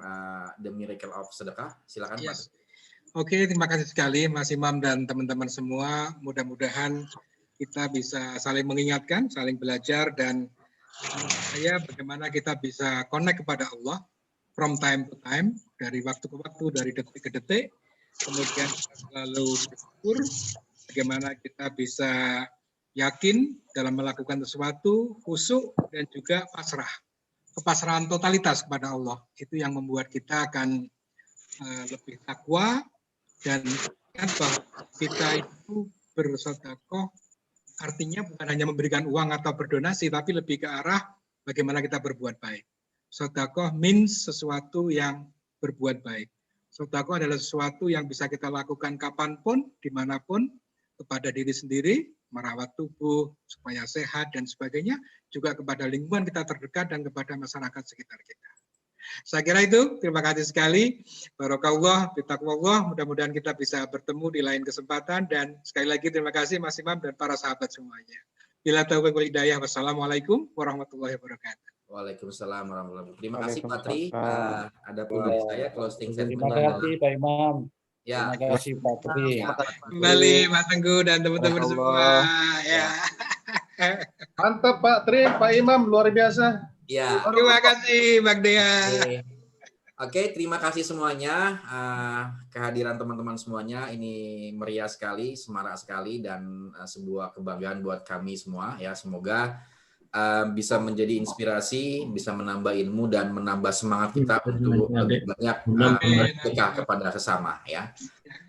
the miracle of sedekah. Silakan Pak. Oke, terima kasih sekali Mas Imam dan teman-teman semua. Mudah-mudahan kita bisa saling mengingatkan, saling belajar, dan saya bagaimana kita bisa connect kepada Allah from time to time, dari waktu ke waktu, dari detik ke detik. Kemudian kita selalu bersyukur bagaimana kita bisa yakin dalam melakukan sesuatu, khusyuk, dan juga pasrah. Kepasrahan totalitas kepada Allah. Itu yang membuat kita akan lebih takwa, dan ingat bahwa kita itu bersedekah artinya bukan hanya memberikan uang atau berdonasi, tapi lebih ke arah bagaimana kita berbuat baik. Sedekah means sesuatu yang berbuat baik. Sedekah adalah sesuatu yang bisa kita lakukan kapanpun, dimanapun, kepada diri sendiri, merawat tubuh supaya sehat dan sebagainya, juga kepada lingkungan kita terdekat dan kepada masyarakat sekitar kita. Saya kira itu, terima kasih sekali. Barakallah, bitaqwallah, mudah-mudahan kita bisa bertemu di lain kesempatan, dan sekali lagi terima kasih Mas Imam dan para sahabat semuanya. Bila taufiq wal hidayah, wassalamualaikum warahmatullahi wabarakatuh. Waalaikumsalam warahmatullahi wabarakatuh. Terima kasih Pak Tri. Ada pun dari saya closing statement. Terima kasih Pak Imam. Ya. Terima kasih Pak Tri. Kembali Mas Tenggu dan teman-teman semua. Ya. Mantap Pak Tri, Pak Imam, luar biasa. Ya. Terima kasih Mbak Dea. Oke, terima kasih semuanya. Kehadiran teman-teman semuanya ini meriah sekali, semarak sekali, dan sebuah kebanggaan buat kami semua. Ya, semoga bisa menjadi inspirasi, bisa menambah ilmu dan menambah semangat kita untuk lebih banyak bersedekah kepada sesama. Ya,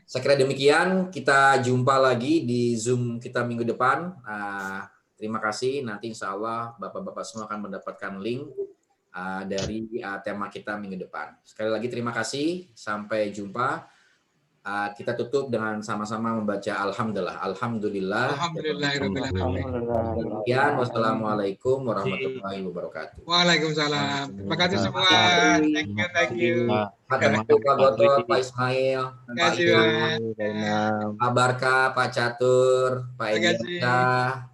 saya kira demikian. Kita jumpa lagi di Zoom kita minggu depan. Terima kasih. Nanti insya Allah Bapak-Bapak semua akan mendapatkan link dari tema kita minggu depan. Sekali lagi terima kasih. Sampai jumpa. Kita tutup dengan sama-sama membaca Alhamdulillah. Alhamdulillah. Demikian. Wassalamualaikum warahmatullahi wabarakatuh. Waalaikumsalam. Terima kasih semua. Thank you. Pak Gotot, Pak Ismail, Pak Imam, Pak Barka, Pak Catur, Pak Ediansyah,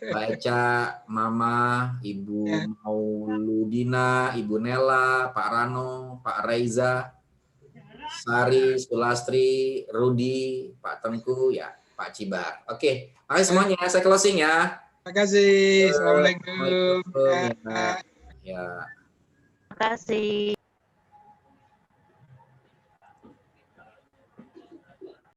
Pak Eca, Mama, Ibu Mauludina, Ibu Nela, Pak Rano, Pak Raiza, Sari, Sulastri, Rudi, Pak Tengku, ya Pak Cibar. Oke, makasih semuanya. Saya closing ya. Terima kasih. Assalamualaikum. Ya. Terima kasih.